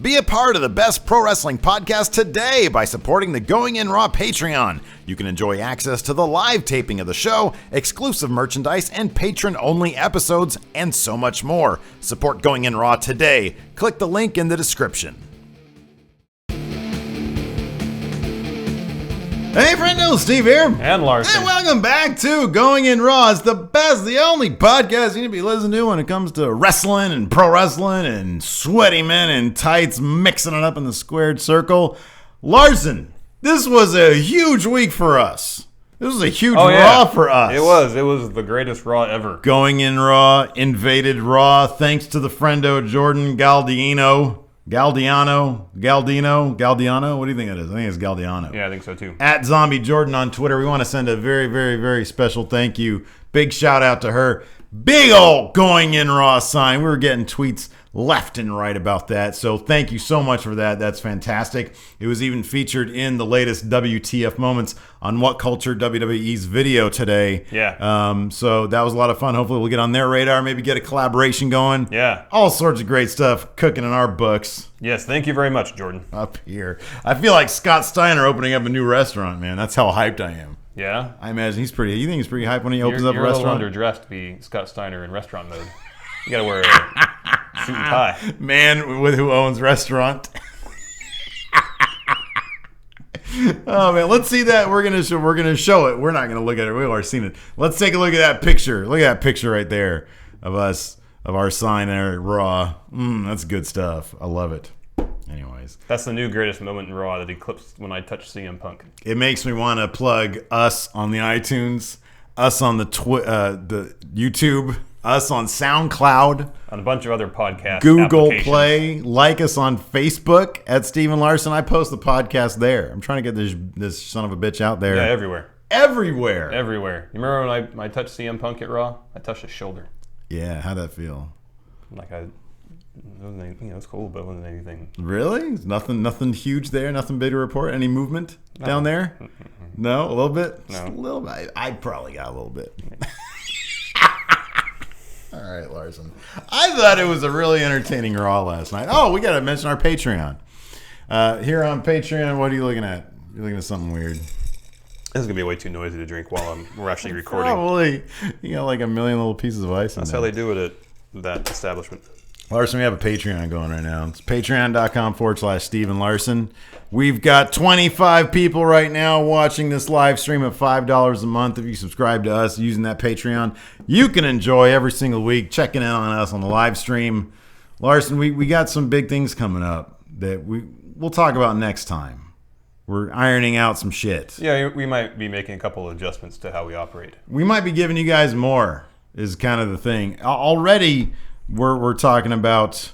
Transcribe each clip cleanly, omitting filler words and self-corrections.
Be a part of the best pro wrestling podcast today by supporting the Going In Raw Patreon. You can enjoy access to the live taping of the show, exclusive merchandise, and patron-only episodes, and so much more. Support Going In Raw today. Click the link in the description. Hey, friendo, Steve here. And Larson. And welcome back to Going In Raw. It's the best, the only podcast you need to be listening to when it comes to wrestling and pro wrestling and sweaty men in tights mixing it up in the squared circle. Larson, this was a huge week for us. This was a huge Raw for us. It was. It was the greatest Raw ever. Going In Raw, invaded Raw, thanks to the friendo Jordan Galdiano. Galdiano? What do you think it is? I think it's Galdiano. Yeah, I think so too. At Zombie Jordan on Twitter. We want to send a very, very, very special thank you. Big shout out to her. Big old Going In Raw sign. We were getting tweets left and right about that. So thank you so much for that. That's fantastic. It was even featured in the latest WTF Moments on What Culture WWE's video today. Yeah. So that was a lot of fun. Hopefully we'll get on their radar, maybe get a collaboration going. Yeah. All sorts of great stuff cooking in our books. Yes, thank you very much, Jordan. Up here. I feel like Scott Steiner opening up a new restaurant, man. That's how hyped I am. Yeah? I imagine he's pretty. You think he's pretty hyped when he opens up a restaurant? You're a little underdressed to be Scott Steiner in restaurant mode. You gotta wear a suit and tie. Man with who owns restaurant. Oh man, let's see that. We're gonna show it. We're not gonna look at it. We've already seen it. Let's take a look at that picture. Look at that picture right there of us, of our sign there at Raw. That's good stuff. I love it. Anyways, that's the new greatest moment in Raw that eclipsed when I touched CM Punk. It makes me want to plug us on the iTunes, us on the YouTube, us on SoundCloud, on a bunch of other podcasts, Google Play, like us on Facebook at Steven Larson. I post the podcast there. I'm trying to get this son of a bitch out there. Yeah, everywhere. Everywhere. You remember when I touched CM Punk at Raw? I touched his shoulder. Yeah, how'd that feel? Like it's cool, but it wasn't anything. Really? Nothing huge there? Nothing big to report? Any movement down there? No? A little bit? No. Just a little bit. I probably got a little bit. All right, Larson. I thought it was a really entertaining Raw last night. Oh, we got to mention our Patreon. Here on Patreon, what are you looking at? You're looking at something weird. This is going to be way too noisy to drink while we're actually recording. Probably. You got like a million little pieces of ice in That's there. how they do it at that establishment. Larson, we have a Patreon going right now. It's patreon.com/Steven Larson. We've got 25 people right now watching this live stream at $5 a month. If you subscribe to us using that Patreon, you can enjoy every single week checking in on us on the live stream. Larson, we got some big things coming up that we'll talk about next time. We're ironing out some shit. Yeah, we might be making a couple of adjustments to how we operate. We might be giving you guys more is kind of the thing. Already, we're talking about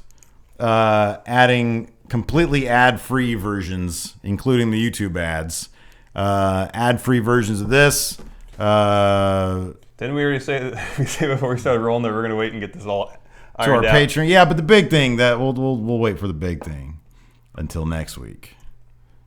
adding completely ad-free versions, including the YouTube ads. Ad-free versions of this. Didn't we already say before we started rolling that we're going to wait and get this all ironed out? Patreon? Yeah, but the big thing that we'll wait for the big thing until next week.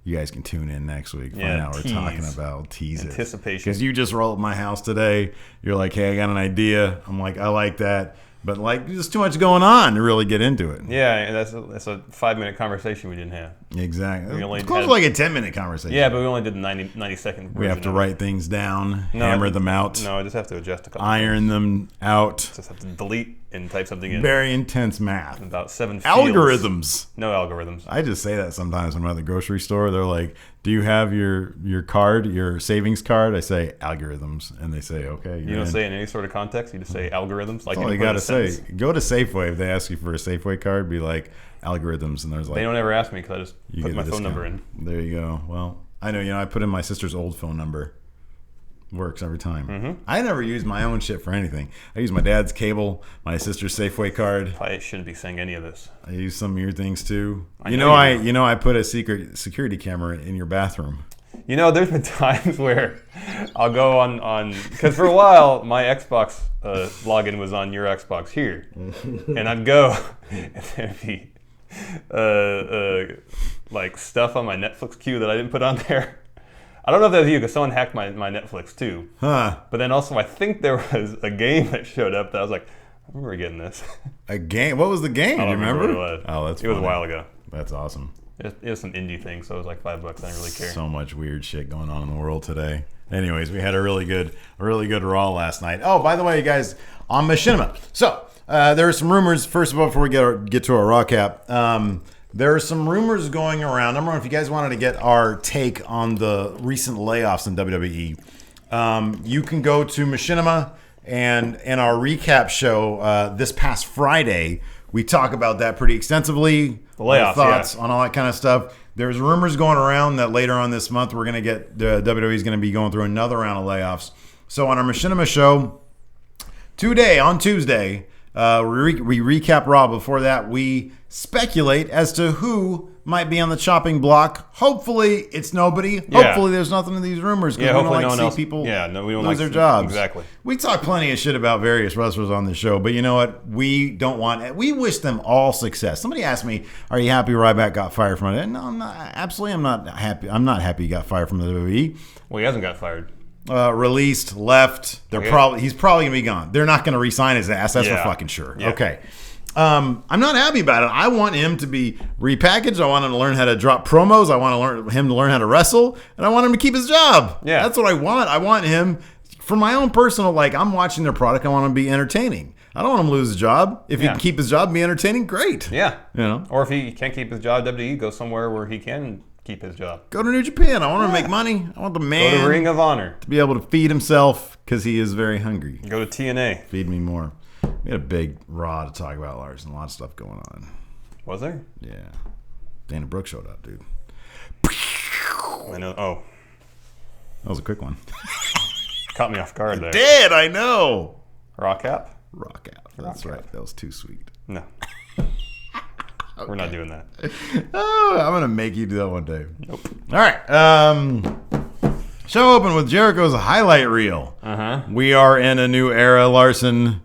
You guys can tune in next week. Find out what we're talking about. Tease it. Anticipation. Because you just rolled up my house today. You're like, hey, I got an idea. I'm like, I like that. But like, there's too much going on to really get into it. Yeah, that's a 5-minute conversation we didn't have. Exactly. It's close to like a 10-minute conversation. Yeah, but we only did the 90-second version. We have to write things down, hammer them out. No, I just have to adjust a couple. Iron them out. Just have to delete and type something in. Very intense math. About 7 fields. Algorithms. No algorithms. I just say that sometimes when I'm at the grocery store. They're like, do you have your card, your savings card? I say algorithms. And they say, okay. You don't say it in any sort of context. You just say algorithms. Like all you got to say. Go to Safeway. If they ask you for a Safeway card, be like algorithms. And there's like. They don't ever ask me because I just put my phone number in. There you go. Well, I know, I put in my sister's old phone number. Works every time. Mm-hmm. I never use my own shit for anything. I use my dad's cable, my sister's Safeway card. I shouldn't be saying any of this. I use some of your things too. I put a secret security camera in your bathroom. There's been times where I'll go on because for a while my Xbox login was on your Xbox here, and I'd go and there'd be like stuff on my Netflix queue that I didn't put on there. I don't know if that was you, because someone hacked my Netflix too. Huh. But then also, I think there was a game that showed up that I was like, I remember getting this. A game? What was the game? I don't Do you remember? what it was. Oh, that's It was a while ago. That's awesome. It was some indie thing, so it was like $5. I didn't really care. So much weird shit going on in the world today. Anyways, we had a really good Raw last night. Oh, by the way, you guys, on Machinima. So there are some rumors. First of all, before we get to our Raw cap, there are some rumors going around. Number one, if you guys wanted to get our take on the recent layoffs in WWE, you can go to Machinima and in our recap show this past Friday. We talk about that pretty extensively. The layoffs, thoughts on all that kind of stuff. There's rumors going around that later on this month we're going to get the WWE is going to be going through another round of layoffs. So on our Machinima show today, on Tuesday, we recap Raw. Before that, we speculate as to who might be on the chopping block. Hopefully, it's nobody. Yeah. Hopefully, there's nothing in these rumors. Yeah, we don't hopefully like no one to else. see people We don't lose like their jobs. Exactly. We talk plenty of shit about various wrestlers on this show, but you know what? We don't want. We wish them all success. Somebody asked me, "Are you happy Ryback got fired from it?" No, I'm not. Absolutely, I'm not happy. I'm not happy he got fired from the WWE. Well, he hasn't got fired. Released, left. He's probably gonna be gone. They're not gonna re-sign his ass. That's for fucking sure. Yeah. Okay. I'm not happy about it. I want him to be repackaged. I want him to learn how to drop promos. I want him to learn how to wrestle, and I want him to keep his job. Yeah, that's what I want. I want him for my own personal. I'm watching their product. I want him to be entertaining. I don't want him to lose his job. If he can keep his job and be entertaining, great. Yeah, Or if he can't keep his job, WWE, go somewhere where he can keep his job. Go to New Japan. I want him to make money. I want the man Go to Ring of Honor to be able to feed himself because he is very hungry. Go to TNA. Feed me more. We had a big Raw to talk about, Larson. A lot of stuff going on. Was there? Yeah. Dana Brooke showed up, dude. I know. Oh. That was a quick one. Caught me off guard there. Did, I know. Raw cap? Rock out. That's right. That was too sweet. No. We're not doing that. Oh, I'm going to make you do that one day. Nope. All right. Show open with Jericho's highlight reel. We are in a new era, Larson.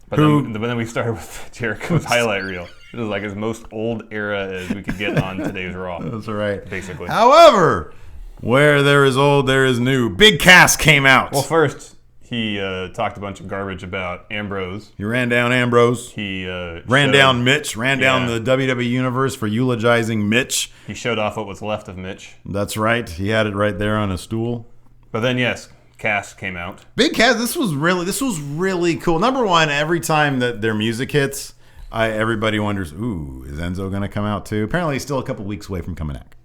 But then we started with Jericho's highlight reel. It was like his most old era as we could get on today's Raw. That's right. Basically. However, where there is old, there is new. Big Cass came out. Well, first, he talked a bunch of garbage about Ambrose. He ran down Ambrose. He ran down Mitch. Ran down the WWE Universe for eulogizing Mitch. He showed off what was left of Mitch. That's right. He had it right there on a stool. But then, yes, Cass came out. Big Cass, this was really cool. Number one, every time that their music hits, everybody wonders, ooh, is Enzo going to come out too? Apparently he's still a couple weeks away from coming back.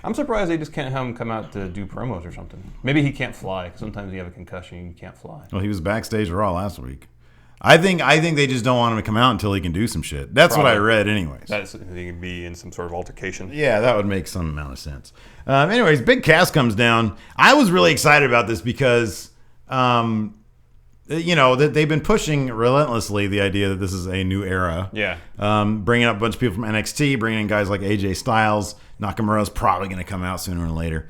I'm surprised they just can't have him come out to do promos or something. Maybe he can't fly. Sometimes you have a concussion and you can't fly. Well, he was backstage Raw last week. I think they just don't want him to come out until he can do some shit. That's Probably. What I read anyways. He could be in some sort of altercation. Yeah, that would make some amount of sense. Anyways, Big Cass comes down. I was really excited about this because, that they've been pushing relentlessly the idea that this is a new era. Yeah. Bringing up a bunch of people from NXT, bringing in guys like AJ Styles. Nakamura's probably going to come out sooner or later.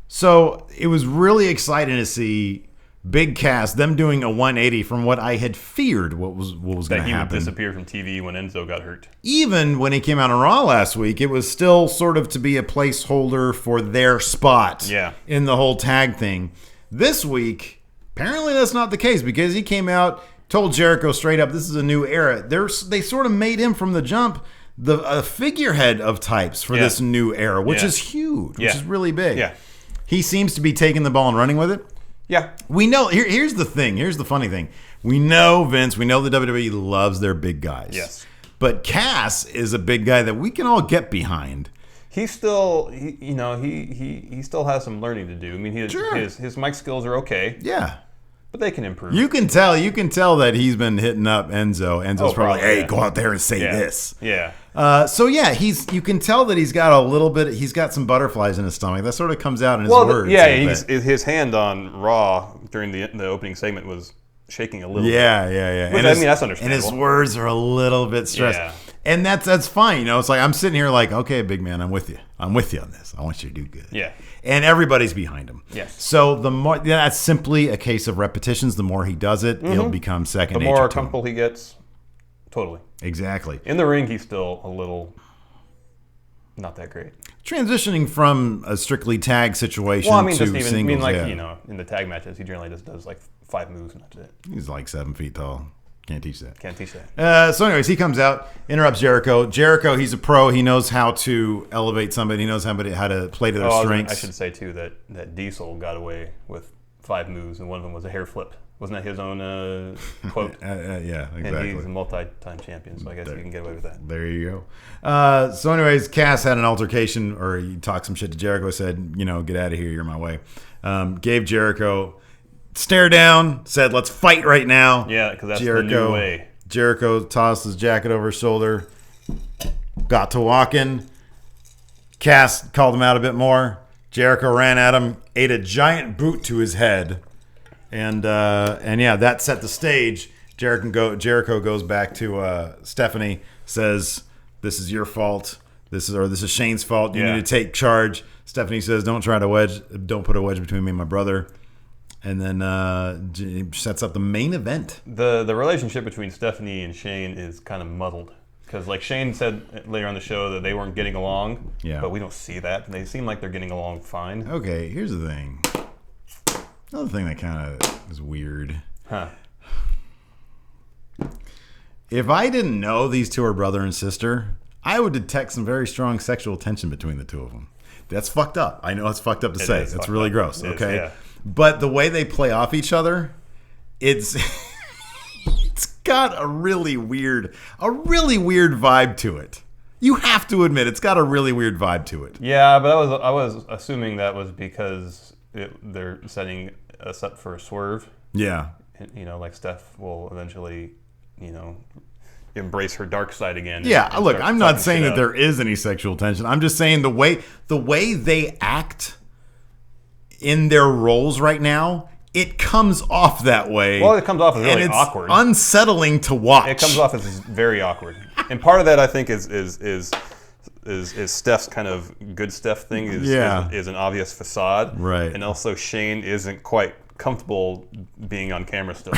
So it was really exciting to see Big Cass, them doing a 180 from what I had feared what was going to happen. That he would disappear from TV when Enzo got hurt. Even when he came out on Raw last week, it was still sort of to be a placeholder for their spot in the whole tag thing. This week, apparently that's not the case because he came out, told Jericho straight up, this is a new era. They sort of made him from the jump a figurehead of types for this new era, which is huge, which is really big. Yeah. He seems to be taking the ball and running with it. Yeah. We know, here's the thing. Here's the funny thing. We know Vince, we know the WWE loves their big guys. Yes. But Cass is a big guy that we can all get behind. He's still, he still has some learning to do. I mean, his mic skills are okay. Yeah. But they can improve. You can tell that he's been hitting up Enzo. Enzo's probably, hey, go out there and say this. Yeah. You can tell that he's got some butterflies in his stomach. That sort of comes out in his words. His hand on Raw during the opening segment was shaking a little bit. Yeah. Which, that's understandable. And his words are a little bit stressed. Yeah. And that's fine. It's like I'm sitting here like, okay, big man, I'm with you. I'm with you on this. I want you to do good. Yeah. And everybody's behind him. Yes. So the more that's simply a case of repetitions. The more he does it, it'll become second nature. The more comfortable he gets. Totally. Exactly. In the ring, he's still a little not that great. Transitioning from a strictly tag situation to singles. In the tag matches, he generally just does like 5 moves and that's it. He's like 7 feet tall. Can't teach that. Can't teach that. So anyways, he comes out, interrupts Jericho. Jericho, he's a pro. He knows how to elevate somebody. He knows how to play to their strengths. I should say, too, that Diesel got away with 5 moves, and one of them was a hair flip. Wasn't that his own quote? Yeah, exactly. And he's a multi-time champion, so I guess he can get away with that. There you go. So anyways, Cass had an altercation, or he talked some shit to Jericho, said, get out of here, you're my way. Gave Jericho stare down, said, let's fight right now. Yeah, because that's the new way. Jericho tossed his jacket over his shoulder, got to walking. Cass called him out a bit more. Jericho ran at him, ate a giant boot to his head. And yeah, that set the stage. Jericho goes back to Stephanie, says, "This is your fault. This is Shane's fault. You need to take charge." Stephanie says, "Don't put a wedge between me and my brother." And then sets up the main event. The relationship between Stephanie and Shane is kind of muddled. Because like Shane said later on the show that they weren't getting along. Yeah. But we don't see that. They seem like they're getting along fine. Okay, here's the thing. Another thing that kind of is weird. Huh. If I didn't know these two are brother and sister, I would detect some very strong sexual tension between the two of them. That's fucked up. I know it's fucked up to say. It's really gross. Okay. Yeah. But the way they play off each other, it's got a really weird vibe to it. You have to admit it's got a really weird vibe to it. Yeah, but I was assuming that was because they're setting us up for a swerve. Yeah. Like Steph will eventually, embrace her dark side again. Yeah, look, I'm not saying that there is any sexual tension. I'm just saying the way they act in their roles right now, it comes off that way. Well, it comes off as really awkward. Unsettling to watch. It comes off as very awkward. And part of that, I think, is Steph's kind of good Steph thing is an obvious facade. Right. And also Shane isn't quite comfortable being on camera still.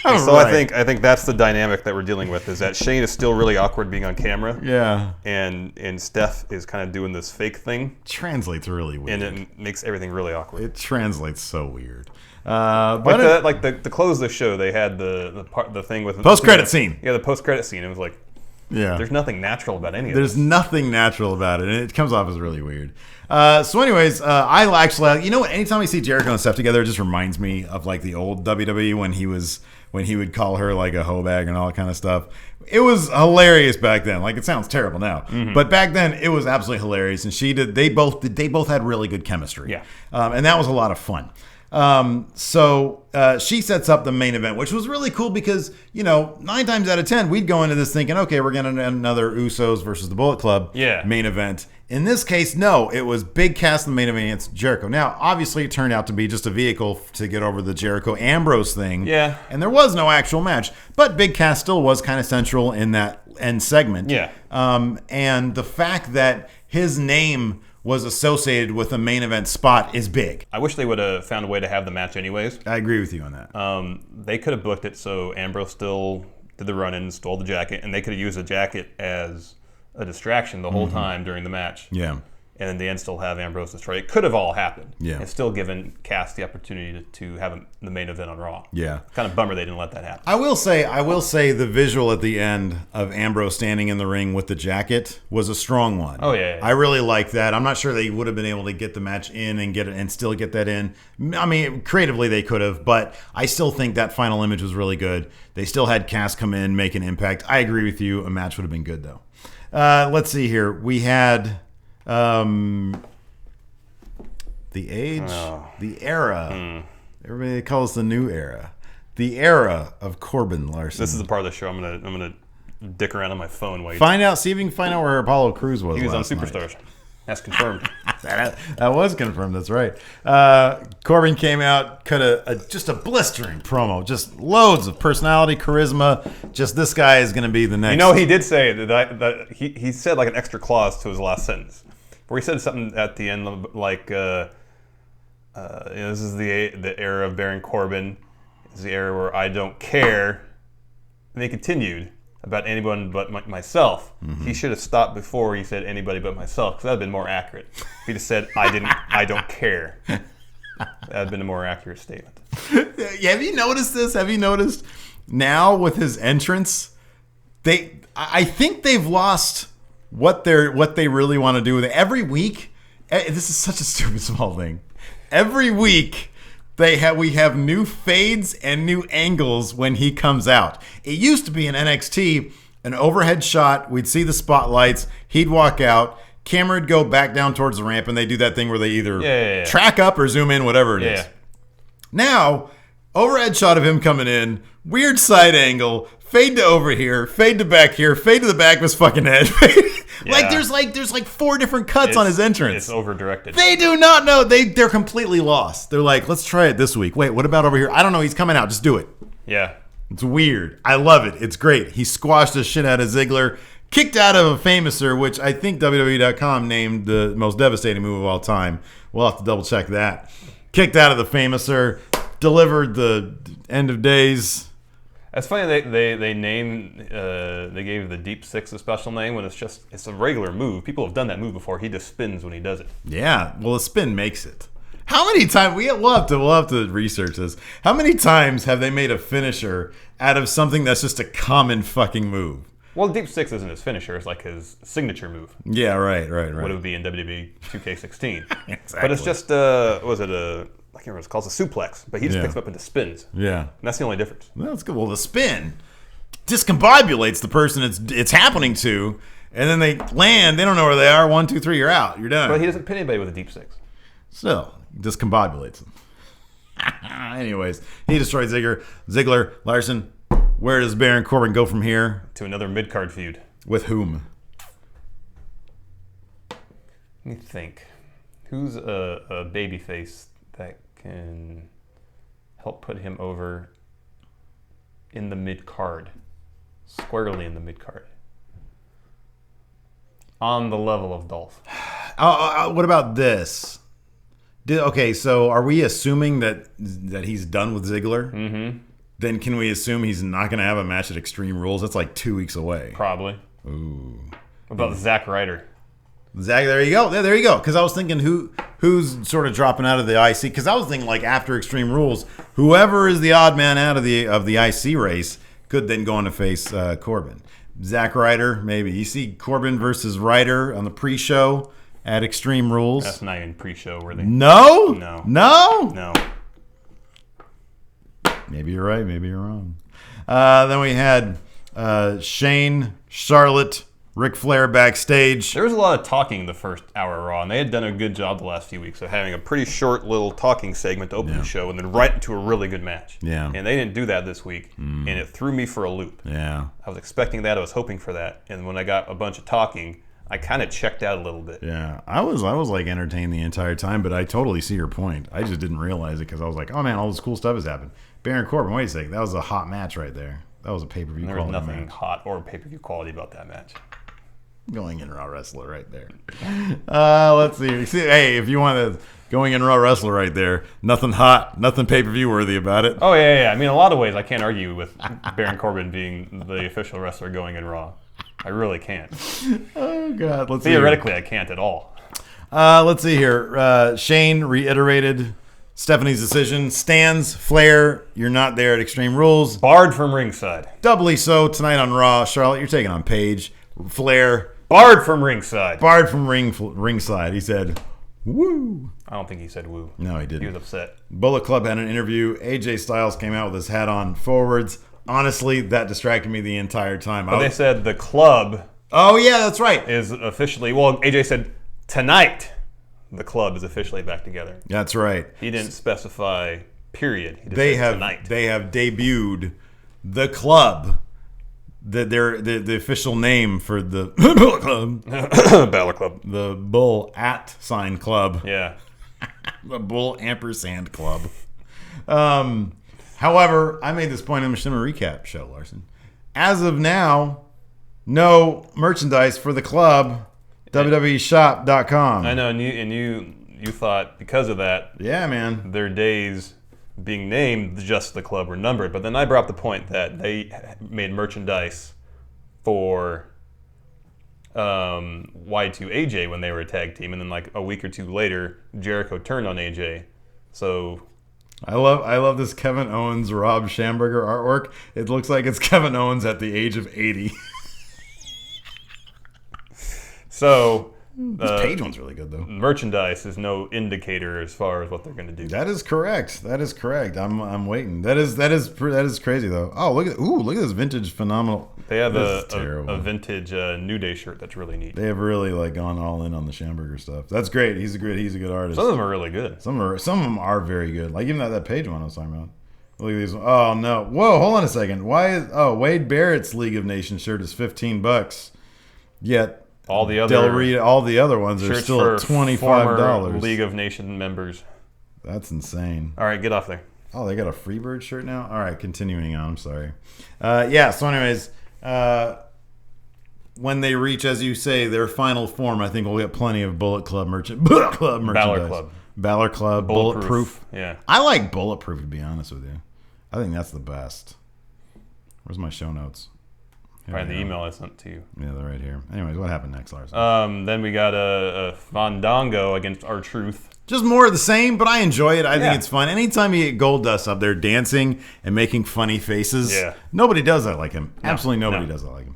So right. I think that's the dynamic that we're dealing with, is that Shane is still really awkward being on camera. Yeah. And Steph is kind of doing this fake thing. Translates really weird. And it makes everything really awkward. It translates so weird. To close the show, they had the thing with post-credit scene. Yeah, the post-credit scene. It was like, there's nothing natural about any of this. There's nothing natural about it, and it comes off as really weird. So anyways, I actually, anytime I see Jericho and Steph together, it just reminds me of like the old WWE when he would call her like a hoe bag and all that kind of stuff. It was hilarious back then. Like, it sounds terrible now, but back then it was absolutely hilarious. And they both had really good chemistry. Yeah, and that was a lot of fun. So she sets up the main event, which was really cool because 9 times out of 10 we'd go into this thinking, okay, we're getting another Usos versus the Bullet Club main event. In this case, no, it was Big Cass the main event against Jericho. Now, obviously, it turned out to be just a vehicle to get over the Jericho-Ambrose thing. Yeah. And there was no actual match. But Big Cass still was kind of central in that end segment. Yeah. And the fact that his name was associated with a main event spot is big. I wish they would have found a way to have the match anyways. I agree with you on that. They could have booked it so Ambrose still did the run-in, stole the jacket, and they could have used the jacket as a distraction the whole time during the match. Yeah. And in the end still have Ambrose destroy. It could have all happened. Yeah. And still given Cass the opportunity to have the main event on Raw. Yeah. Kind of bummer they didn't let that happen. I will say the visual at the end of Ambrose standing in the ring with the jacket was a strong one. Oh yeah. I really like that. I'm not sure they would have been able to get the match in and still get that in. I mean, creatively they could have, but I still think that final image was really good. They still had Cass come in, make an impact. I agree with you. A match would have been good though. Let's see here. We had the age, the era. Everybody calls the new era. The era of Corbin Larson. This is the part of the show I'm gonna dick around on my phone. See if you can find out where Apollo Crews was. He was on last Superstars. Night. That's confirmed. That was confirmed. That's right. Corbin came out, cut just a blistering promo, just loads of personality, charisma. Just this guy is going to be the next. He did say that he said like an extra clause to his last sentence, where he said something at the end like, "This is the era of Baron Corbin. It's the era where I don't care." And they continued, about anyone but myself. He should have stopped before he said anybody but myself, because that would have been more accurate. If he just said I don't care, that would have been a more accurate statement. Yeah, have you noticed this? Have you noticed now with his entrance, I think they've lost what they really want to do with it. Every week, this is such a stupid small thing. Every week we have new fades and new angles when he comes out. It used to be in NXT, an overhead shot, we'd see the spotlights, he'd walk out, camera would go back down towards the ramp, and they do that thing where they either track up or zoom in, whatever it is. Now, overhead shot of him coming in, weird side angle, fade to over here, fade to back here, fade to the back of his fucking head. There's like 4 different cuts on his entrance. It's over directed. They do not know. They're completely lost. They're like, let's try it this week. Wait, what about over here? I don't know. He's coming out. Just do it. Yeah. It's weird. I love it. It's great. He squashed the shit out of Ziggler, kicked out of a Famouser, which I think WWE.com named the most devastating move of all time. We'll have to double check that. Kicked out of the Famouser, delivered the end of days. It's funny they named they gave the Deep Six a special name when it's a regular move. People have done that move before. He just spins when he does it. Yeah, well, the spin makes it. How many times we'll have to research this. How many times have they made a finisher out of something that's just a common fucking move? Well, Deep Six isn't his finisher; it's like his signature move. Yeah, right. What it would be in WWE 2K16. Exactly. But it's just I can't remember what it's called. It's a suplex, but he just picks them up into spins. Yeah, and that's the only difference. Well, that's good. Well, the spin discombobulates the person it's happening to, and then they land. They don't know where they are. 1, 2, 3, you're out. You're done. But he doesn't pin anybody with a Deep Six. Still, discombobulates them. Anyways, he destroyed Ziggler, Larson. Where does Baron Corbin go from here? To another mid-card feud. With whom? Let me think. Who's a babyface that can help put him over in the mid-card? Squarely in the mid-card. On the level of Dolph. What about this? Okay, so are we assuming that he's done with Ziggler? Mm-hmm. Then can we assume he's not going to have a match at Extreme Rules? That's like 2 weeks away. Probably. Ooh. What about Zack Ryder? Zach, there you go. There you go. Because I was thinking who's sort of dropping out of the IC. Because I was thinking like after Extreme Rules, whoever is the odd man out of the IC race could then go on to face Corbin. Zack Ryder, maybe. You see Corbin versus Ryder on the pre-show at Extreme Rules. That's not even pre-show worthy. No? No. No? No. Maybe you're right. Maybe you're wrong. Then we had Shane, Charlotte, Ric Flair backstage. There was a lot of talking the first hour of Raw, and they had done a good job the last few weeks of having a pretty short little talking segment to open the show and then right into a really good match. Yeah. And they didn't do that this week, and it threw me for a loop. Yeah. I was expecting that. I was hoping for that. And when I got a bunch of talking, I kind of checked out a little bit. Yeah. I was like entertained the entire time, but I totally see your point. I just didn't realize it because I was like, oh man, all this cool stuff has happened. Baron Corbin, wait a second. That was a hot match right there. That was a pay-per-view quality match. There was nothing hot or pay-per-view quality about that match. Going in Raw Wrestler right there. Let's see. Hey, if you want to going in Raw Wrestler right there, nothing hot, nothing pay-per-view worthy about it. Oh, yeah. I mean, in a lot of ways, I can't argue with Baron Corbin being the official wrestler going in Raw. I really can't. Oh, God. Let's Theoretically, I can't at all. Let's see here. Shane reiterated Stephanie's decision. Stands, Flair, you're not there at Extreme Rules. Barred from ringside. Doubly so tonight on Raw. Charlotte, you're taking on Paige. Flair. Barred from ringside. Barred from ringside. He said, woo. I don't think he said woo. No, he didn't. He was upset. Bullet Club had an interview. AJ Styles came out with his hat on forwards. Honestly, that distracted me the entire time. But they said the club... Oh, yeah, that's right. ...is officially... Well, AJ said tonight the club is officially back together. That's right. He didn't specify period. He just said tonight. They have debuted the club. The official name for the Balor Club. The Bull @ Club. Yeah. The Bull & Club. However, I made this point in the Machinima Recap show, Larson. As of now, no merchandise for the club. WWEshop.com. I know, and you thought because of that, yeah, man, their days being named just the club were numbered. But then I brought up the point that they made merchandise for Y2 AJ when they were a tag team, and then like a week or two later, Jericho turned on AJ. So I love this Kevin Owens Rob Schamberger artwork. It looks like it's Kevin Owens at the age of 80. So This page one's really good though. merchandise is no indicator as far as what they're going to do. That is correct. I'm waiting. That is crazy though. Oh, look at this vintage phenomenal. They have a vintage New Day shirt that's really neat. They have really like gone all in on the Schamberger stuff. That's great. He's a good artist. Some of them are really good. Some of them are very good. Like even that page one I was talking about. Look at these. Oh no. Whoa, hold on a second. Why is Wade Barrett's League of Nations shirt is $15. Yet all the other ones are still at $25. League of Nations members. That's insane. All right, get off there. Oh, they got a Freebird shirt now? All right, continuing on. I'm sorry. Yeah, so anyways, when they reach, as you say, their final form, I think we'll get plenty of Bullet Club merchandise. Balor Club, Bulletproof. Yeah. I like Bulletproof, to be honest with you. I think that's the best. Where's my show notes? Right, the email I sent to you. Yeah, they're right here. Anyways, what happened next, Larson? Then we got a Fandango against R-Truth. Just more of the same, but I enjoy it. I think it's fun. Anytime you get Goldust up there dancing and making funny faces, nobody does that like him. Absolutely nobody does that like him.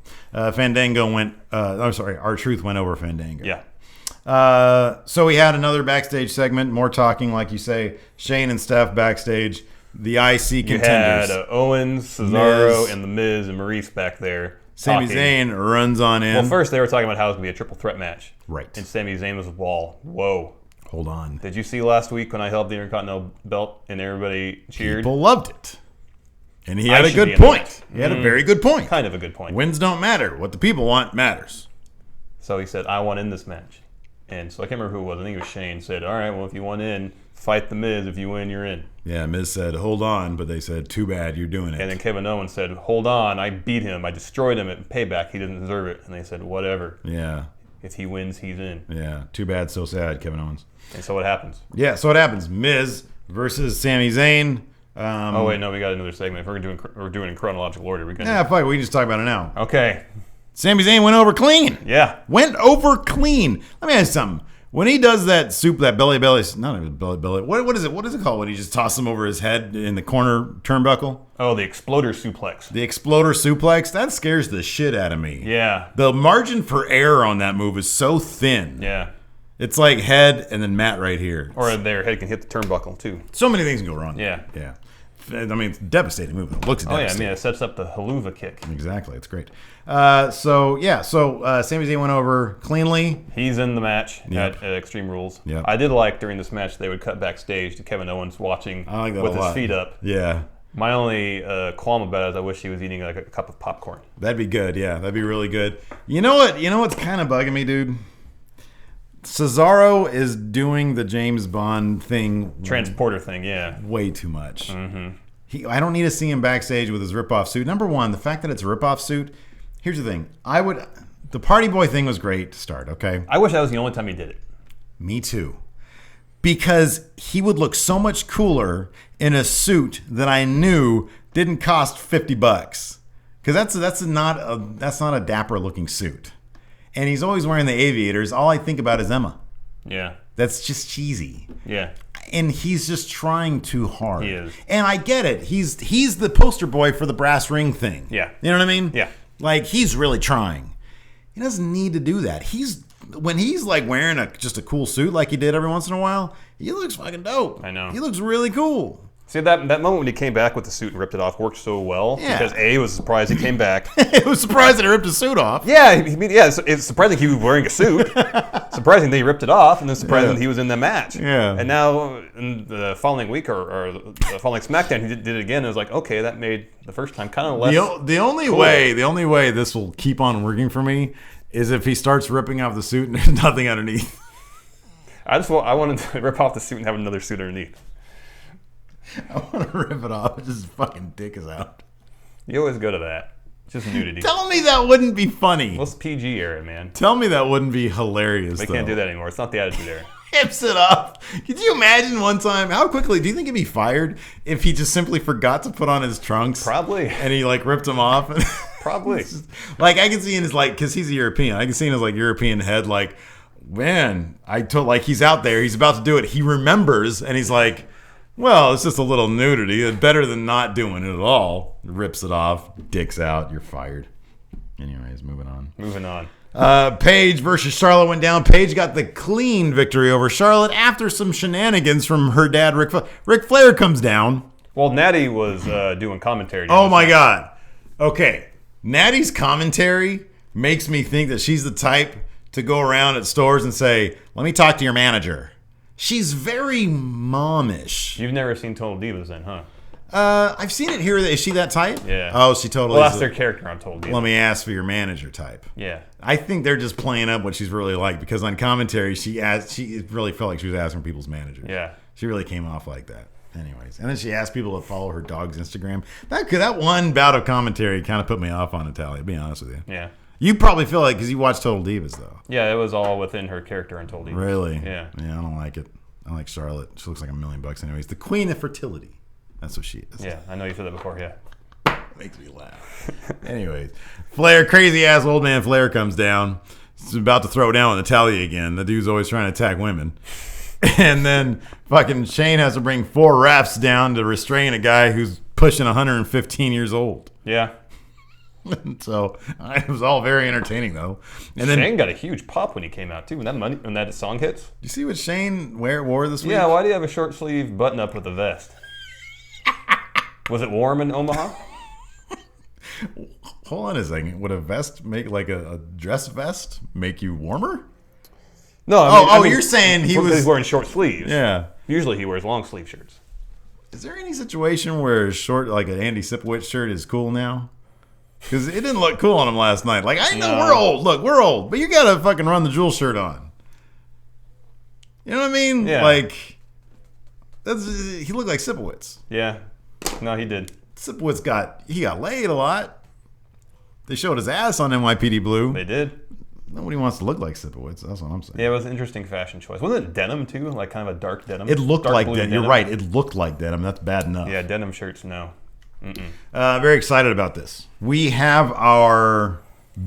Fandango went, R-Truth went over Fandango. Yeah. So we had another backstage segment, more talking, like you say, Shane and Steph backstage, the IC contenders. You had Owens, Cesaro, and The Miz and Maurice back there. Sami Zayn runs on in. Well, first they were talking about how it was going to be a triple threat match. Right. And Sami Zayn was a wall. Whoa. Hold on. Did you see last week when I held the Intercontinental belt and everybody cheered? People loved it. And he had a good point. He had a very good point. Kind of a good point. Wins don't matter. What the people want matters. So he said, I want in this match. And so I can't remember who it was. I think it was Shane. Said, all right, well, if you want in, fight The Miz. If you win, you're in. Yeah, Miz said, hold on. But they said, too bad, you're doing it. And then Kevin Owens said, hold on. I beat him. I destroyed him at Payback. He didn't deserve it. And they said, whatever. Yeah. If he wins, he's in. Yeah. Too bad, so sad, Kevin Owens. And so what happens? Yeah, so what happens? Miz versus Sami Zayn. Oh, wait, no, we got another segment. If we're doing in chronological order. We can fuck, we can just talk about it now. Okay. Sami Zayn went over clean. Yeah. Went over clean. Let me ask you something. When he does that belly, not even belly. What is it? What is it called when he just tosses him over his head in the corner turnbuckle? Oh, the exploder suplex. The exploder suplex? That scares the shit out of me. Yeah. The margin for error on that move is so thin. Yeah. It's like head and then mat right here. Or their head can hit the turnbuckle, too. So many things can go wrong. Yeah. Yeah. I mean, it's a devastating move. It looks devastating. Oh, yeah. I mean, it sets up the haluva kick. Exactly. It's great. So Sami Zayn went over cleanly. He's in the match at Extreme Rules. Yep. I did like during this match they would cut backstage to Kevin Owens watching with his feet up. Yeah. My only qualm about it is I wish he was eating like a cup of popcorn. That'd be good. Yeah, that'd be really good. You know what? You know what's kind of bugging me, dude? Cesaro is doing the James Bond thing. Transporter thing, yeah. Way too much. Mm-hmm. I don't need to see him backstage with his rip-off suit. Number one, the fact that it's a rip-off suit. Here's the thing. The Party Boy thing was great to start, okay? I wish that was the only time he did it. Me too. Because he would look so much cooler in a suit that I knew didn't cost $50. Because that's not a dapper looking suit. And he's always wearing the aviators. All I think about is Emma. Yeah. That's just cheesy. Yeah. And he's just trying too hard. He is. And I get it. He's the poster boy for the brass ring thing. Yeah. You know what I mean? Yeah. Like, he's really trying. He doesn't need to do that. When he's like wearing just a cool suit like he did every once in a while, he looks fucking dope. I know. He looks really cool. See, that moment when he came back with the suit and ripped it off worked so well. Yeah. Because A, was surprised he came back. It was surprised that he ripped his suit off. Yeah, it's surprising he was wearing a suit. Surprising that he ripped it off, and then surprising that he was in the match. Yeah. And now, in the following week, or the following SmackDown, he did it again. It was like, okay, that made the first time kind of less the only cool. way this will keep on working for me is if he starts ripping off the suit and there's nothing underneath. I wanted to rip off the suit and have another suit underneath. I want to rip it off. Just fucking dick is out. You always go to that. Just nudity. Tell me that wouldn't be funny. Well, it's PG era, man. Tell me that wouldn't be hilarious. They can't do that anymore. It's not the Attitude Era. Hips it up. Could you imagine one time? How quickly do you think he'd be fired if he just simply forgot to put on his trunks? Probably. And he like ripped them off. Probably. Like I can see in his because he's a European. I can see in his European head man, he's out there. He's about to do it. He remembers and he's like, Well, it's just a little nudity. It's better than not doing it at all. Rips it off. Dicks out. You're fired. Anyways, moving on. Moving on. Paige versus Charlotte went down. Paige got the clean victory over Charlotte after some shenanigans from her dad, Ric Flair. Ric Flair comes down. Well, Natty was doing commentary. Oh, my God. Okay. Natty's commentary makes me think that she's the type to go around at stores and say, let me talk to your manager. She's very momish. You've never seen Total Divas then, huh? I've seen it here. Is she that type? Yeah. Oh, she totally Well, that's their character on Total Divas. Let me ask for your manager type. Yeah. I think they're just playing up what she's really like because on commentary, she really felt like she was asking people's managers. Yeah. She really came off like that. Anyways, and then she asked people to follow her dog's Instagram. That one bout of commentary kind of put me off on Natalia, to be honest with you. Yeah. You probably feel like because you watch Total Divas, though. Yeah, it was all within her character on Total Divas. Really? Yeah. Yeah, I don't like it. I like Charlotte. She looks like $1 million anyways. The queen of fertility. That's what she is. Yeah, I know you said that before, yeah. Makes me laugh. Anyways, Flair, crazy ass old man Flair comes down. He's about to throw down with Natalia again. The dude's always trying to attack women. And then fucking Shane has to bring 4 refs down to restrain a guy who's pushing 115 years old. Yeah. So it was all very entertaining, though. And then Shane got a huge pop when he came out, too. When that song hits. you see what Shane wore this week? Yeah, why do you have a short sleeve button up with a vest? Was it warm in Omaha? Hold on a second. Would a vest make like a dress vest make you warmer? No, I mean, you're saying he was he's wearing short sleeves. Yeah. Usually he wears long sleeve shirts. Is there any situation where a short, like an Andy Sipowicz shirt, is cool now? Because it didn't look cool on him last night. Like, I know we're old. Look, we're old. But you got to fucking run the Jewel shirt on. You know what I mean? Yeah. Like, he looked like Sipowicz. Yeah. No, he did. Sipowicz got laid a lot. They showed his ass on NYPD Blue. They did. Nobody wants to look like Sipowicz. That's what I'm saying. Yeah, it was an interesting fashion choice. Wasn't it denim, too? Like kind of a dark denim? It looked dark like blue denim. You're right. It looked like denim. That's bad enough. Yeah, denim shirts, no. Very excited about this. We have our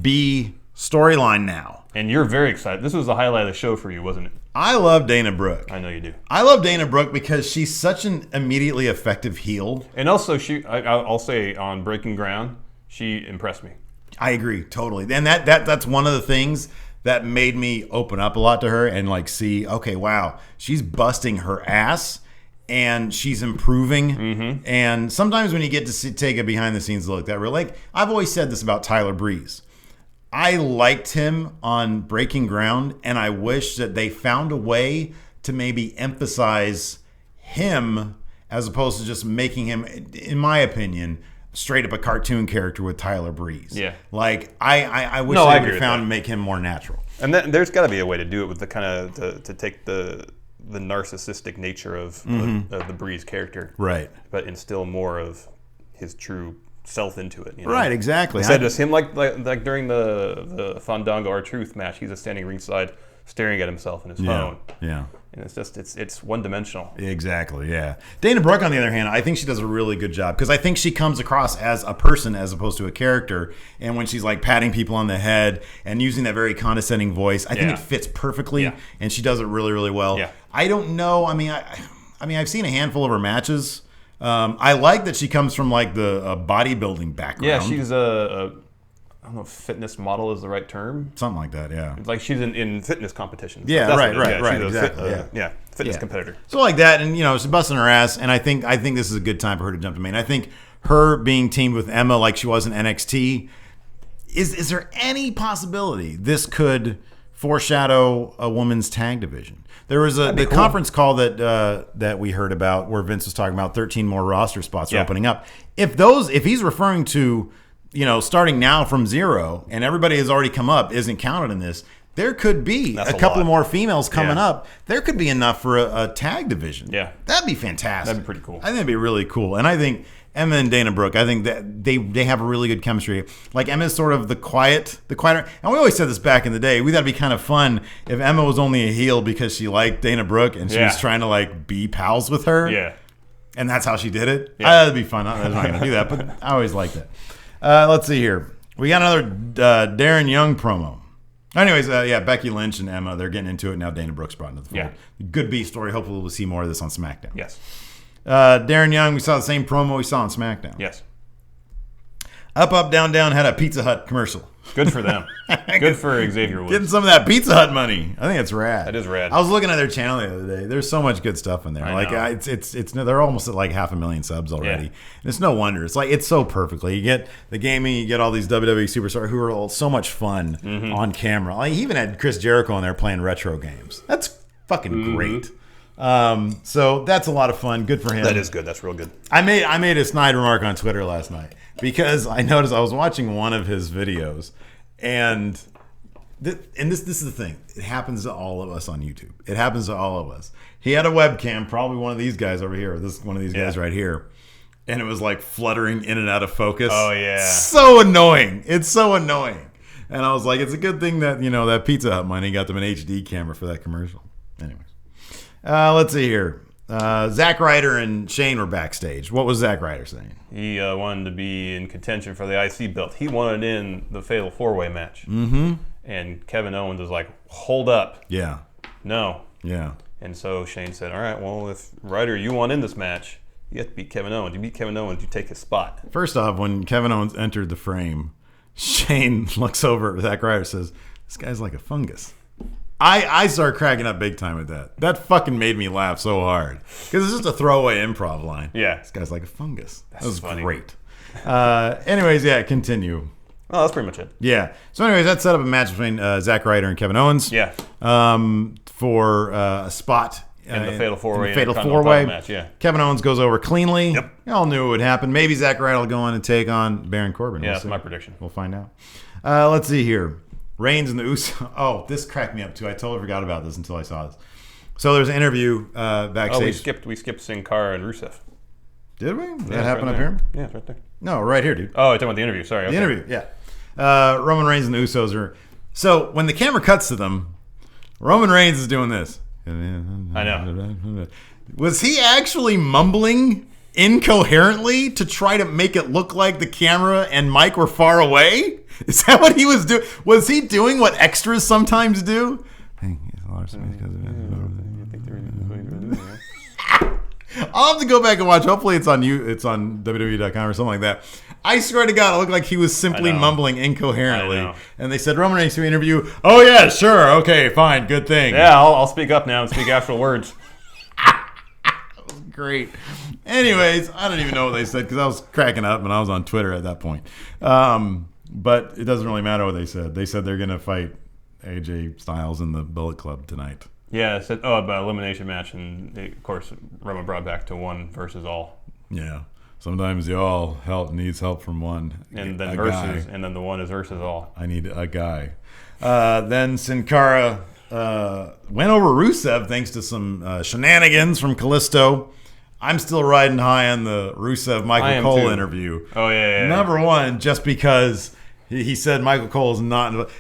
B storyline now. And you're very excited. This was the highlight of the show for you, wasn't it? I love Dana Brooke. I know you do. I love Dana Brooke because she's such an immediately effective heel. And also, I'll say on Breaking Ground, she impressed me. I agree, totally. And that's one of the things that made me open up a lot to her and like see, okay, wow, she's busting her ass and she's improving. Mm-hmm. And sometimes when you get to take a behind the scenes look, that really, like I've always said this about Tyler Breeze. I liked him on Breaking Ground, and I wish that they found a way to maybe emphasize him as opposed to just making him, in my opinion, straight up a cartoon character with Tyler Breeze. Yeah. Like, I wish they would have found to make him more natural. And there's got to be a way to do it with the kind of, to take the narcissistic nature of the Breeze character. Right. But instill more of his true self into it. You know? Right, exactly. Instead of just him like during the Fandango R-Truth match, he's just standing ringside staring at himself in his phone. Yeah. And it's just it's one dimensional. Exactly, yeah. Dana Brooke, on the other hand, I think she does a really good job because I think she comes across as a person as opposed to a character. And when she's like patting people on the head and using that very condescending voice, I think it fits perfectly. Yeah. And she does it really, really well. Yeah. I don't know. I mean, I've seen a handful of her matches. I like that she comes from like the bodybuilding background. Yeah, she's I don't know if fitness model is the right term. Something like that, yeah. Like she's in fitness competitions. Yeah, right, exactly. Fitness competitor. So like that, and she's busting her ass, and I think this is a good time for her to jump to main. I think her being teamed with Emma like she was in NXT, is there any possibility this could foreshadow a women's tag division? There was the conference call that we heard about where Vince was talking about 13 more roster spots are opening up. If he's referring to, starting now from 0 and everybody has already come up, isn't counted in this, there could be a couple more females coming up. There could be enough for a tag division. Yeah. That'd be fantastic. That'd be pretty cool. I think that'd be really cool. And I think Emma and Dana Brooke, I think that they have a really good chemistry. Like Emma's sort of the quieter. And we always said this back in the day. We thought it'd be kind of fun if Emma was only a heel because she liked Dana Brooke and she was trying to like be pals with her. Yeah. And that's how she did it. Yeah. That'd be fun. I was not going to do that, but I always liked it. Let's see here. We got another Darren Young promo. Anyways, Becky Lynch and Emma, they're getting into it now. Dana Brooke's brought into the fold. Yeah. Good B story. Hopefully we'll see more of this on SmackDown. Yes. Darren Young, we saw the same promo we saw on SmackDown. Yes. Up, Down, Down had a Pizza Hut commercial. Good for them. Good for Xavier Woods. Getting some of that Pizza Hut money. I think it's rad. That is rad. I was looking at their channel the other day. There's so much good stuff in there. I know. It's they're almost at like 500,000 subs already. Yeah. And it's no wonder. It's so perfectly. You get the gaming, you get all these WWE superstars who are all so much fun on camera. Like, he even had Chris Jericho in there playing retro games. That's fucking great. So that's a lot of fun. Good for him. That is good. That's real good. I made a snide remark on Twitter last night because I noticed I was watching one of his videos, and this is the thing. It happens to all of us on YouTube. It happens to all of us. He had a webcam, probably one of these guys over here, one of these guys right here, and it was like fluttering in and out of focus. Oh yeah, so annoying. It's so annoying. And I was like, it's a good thing that that Pizza Hut money got them an HD camera for that commercial. Anyways, let's see here. Zack Ryder and Shane were backstage. What was Zack Ryder saying? He wanted to be in contention for the IC belt. He wanted in the Fatal 4-Way match. And Kevin Owens was like, hold up. Yeah. No. Yeah. And so Shane said, all right, well, if Ryder, you want in this match, you have to beat Kevin Owens. You beat Kevin Owens, you take his spot. First off, when Kevin Owens entered the frame, Shane looks over at Zack Ryder and says, this guy's like a fungus. I started cracking up big time with that. That fucking made me laugh so hard. Because it's just a throwaway improv line. Yeah. This guy's like a fungus. That was funny. great. Anyways, yeah, continue. Oh, that's pretty much it. Yeah. So anyways, that set up a match between Zack Ryder and Kevin Owens. Yeah. For a spot. In the Fatal 4-Way. Fatal 4-Way match, yeah. Kevin Owens goes over cleanly. Yep. We all knew it would happen. Maybe Zack Ryder will go on and take on Baron Corbin. Yeah, We'll that's see. my prediction. We'll find out. Let's see here. Reigns and the Usos. Oh, this cracked me up too. I totally forgot about this until I saw this. So there's an interview backstage. Oh, we skipped Sin Cara and Rusev. Did we? Did Yeah, that happen right up there. here? Yeah, it's right there. No, right here, dude. Oh, you're talking about the interview. Sorry. The interview, yeah. Roman Reigns and the Usos are. So when the camera cuts to them, Roman Reigns is doing this. I know. Was he actually mumbling incoherently to try to make it look like the camera and mic were far away? Is that what he was doing? Was he doing what extras sometimes do? I'll have to go back and watch. Hopefully it's on WWE.com or something like that. I swear to God, it looked like he was simply mumbling incoherently. And they said, Roman Reigns to interview. Oh, yeah, sure. Okay, fine. Good thing. Yeah, I'll speak up now and speak actual words. Great. Anyways, I don't even know what they said because I was cracking up and I was on Twitter at that point. But it doesn't really matter what they said. They said they're going to fight AJ Styles in the Bullet Club tonight. Yeah, it said, about elimination match, and of course, Roman brought back to one versus all. Yeah. Sometimes the all needs help from one. And then guy. and then the one is versus all. I need a guy. Then Sin Cara went over Rusev thanks to some shenanigans from Kalisto. I'm still riding high on the Rusev Michael Cole interview. Oh yeah. Number one, just because he said Michael Cole is not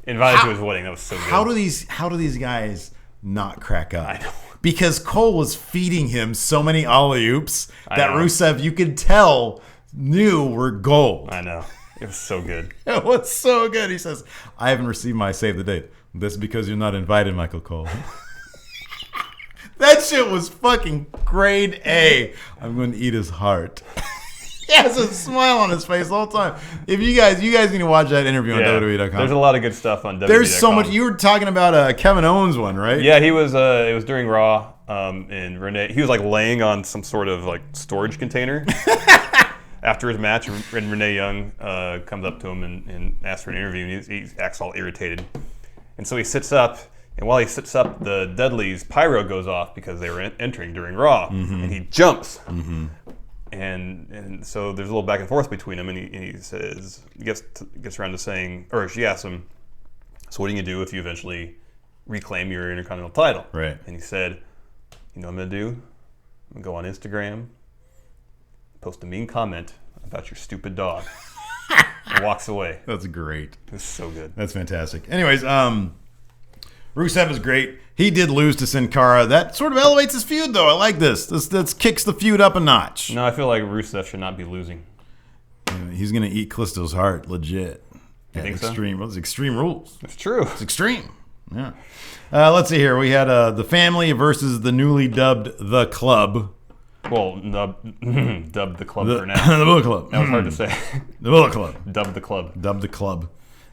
invited to his wedding. That was so good. How do these guys not crack up? I know. Because Cole was feeding him so many alley-oops that Rusev, you could tell, knew were gold. I know. It was so good. It was so good. He says, I haven't received my save the date. This is because you're not invited, Michael Cole. That shit was fucking grade A. I'm going to eat his heart. He has a smile on his face the whole time. If you guys need to watch that interview on WWE.com. There's a lot of good stuff on WWE.com. There's so much. You were talking about Kevin Owens one, right? Yeah, he was. It was during Raw, and Renee. He was like laying on some sort of like storage container after his match, and Renee Young comes up to him and asks for an interview, and he acts all irritated, and so he sits up. And while he sits up, the Dudleys' pyro goes off because they were entering during Raw, and he jumps. And so there's a little back and forth between them, and he says, gets around to saying, or she asks him, so what are you going to do if you eventually reclaim your Intercontinental title? Right. And he said, you know what I'm going to do? I'm going to go on Instagram, post a mean comment about your stupid dog, and walks away. That's great. It was so good. That's fantastic. Anyways, Rusev is great. He did lose to Sin Cara. That sort of elevates his feud, though. I like this. This kicks the feud up a notch. No, I feel like Rusev should not be losing. He's going to eat Kalisto's heart, legit. You think extreme. so? Well, it's Extreme Rules. It's true. It's extreme. Yeah. Let's see here. We had the family versus the newly dubbed The Club. Well, dubbed the club for now. The Bullet Club. That was hard to say. The Bullet Club. Dubbed the club. Dubbed the club.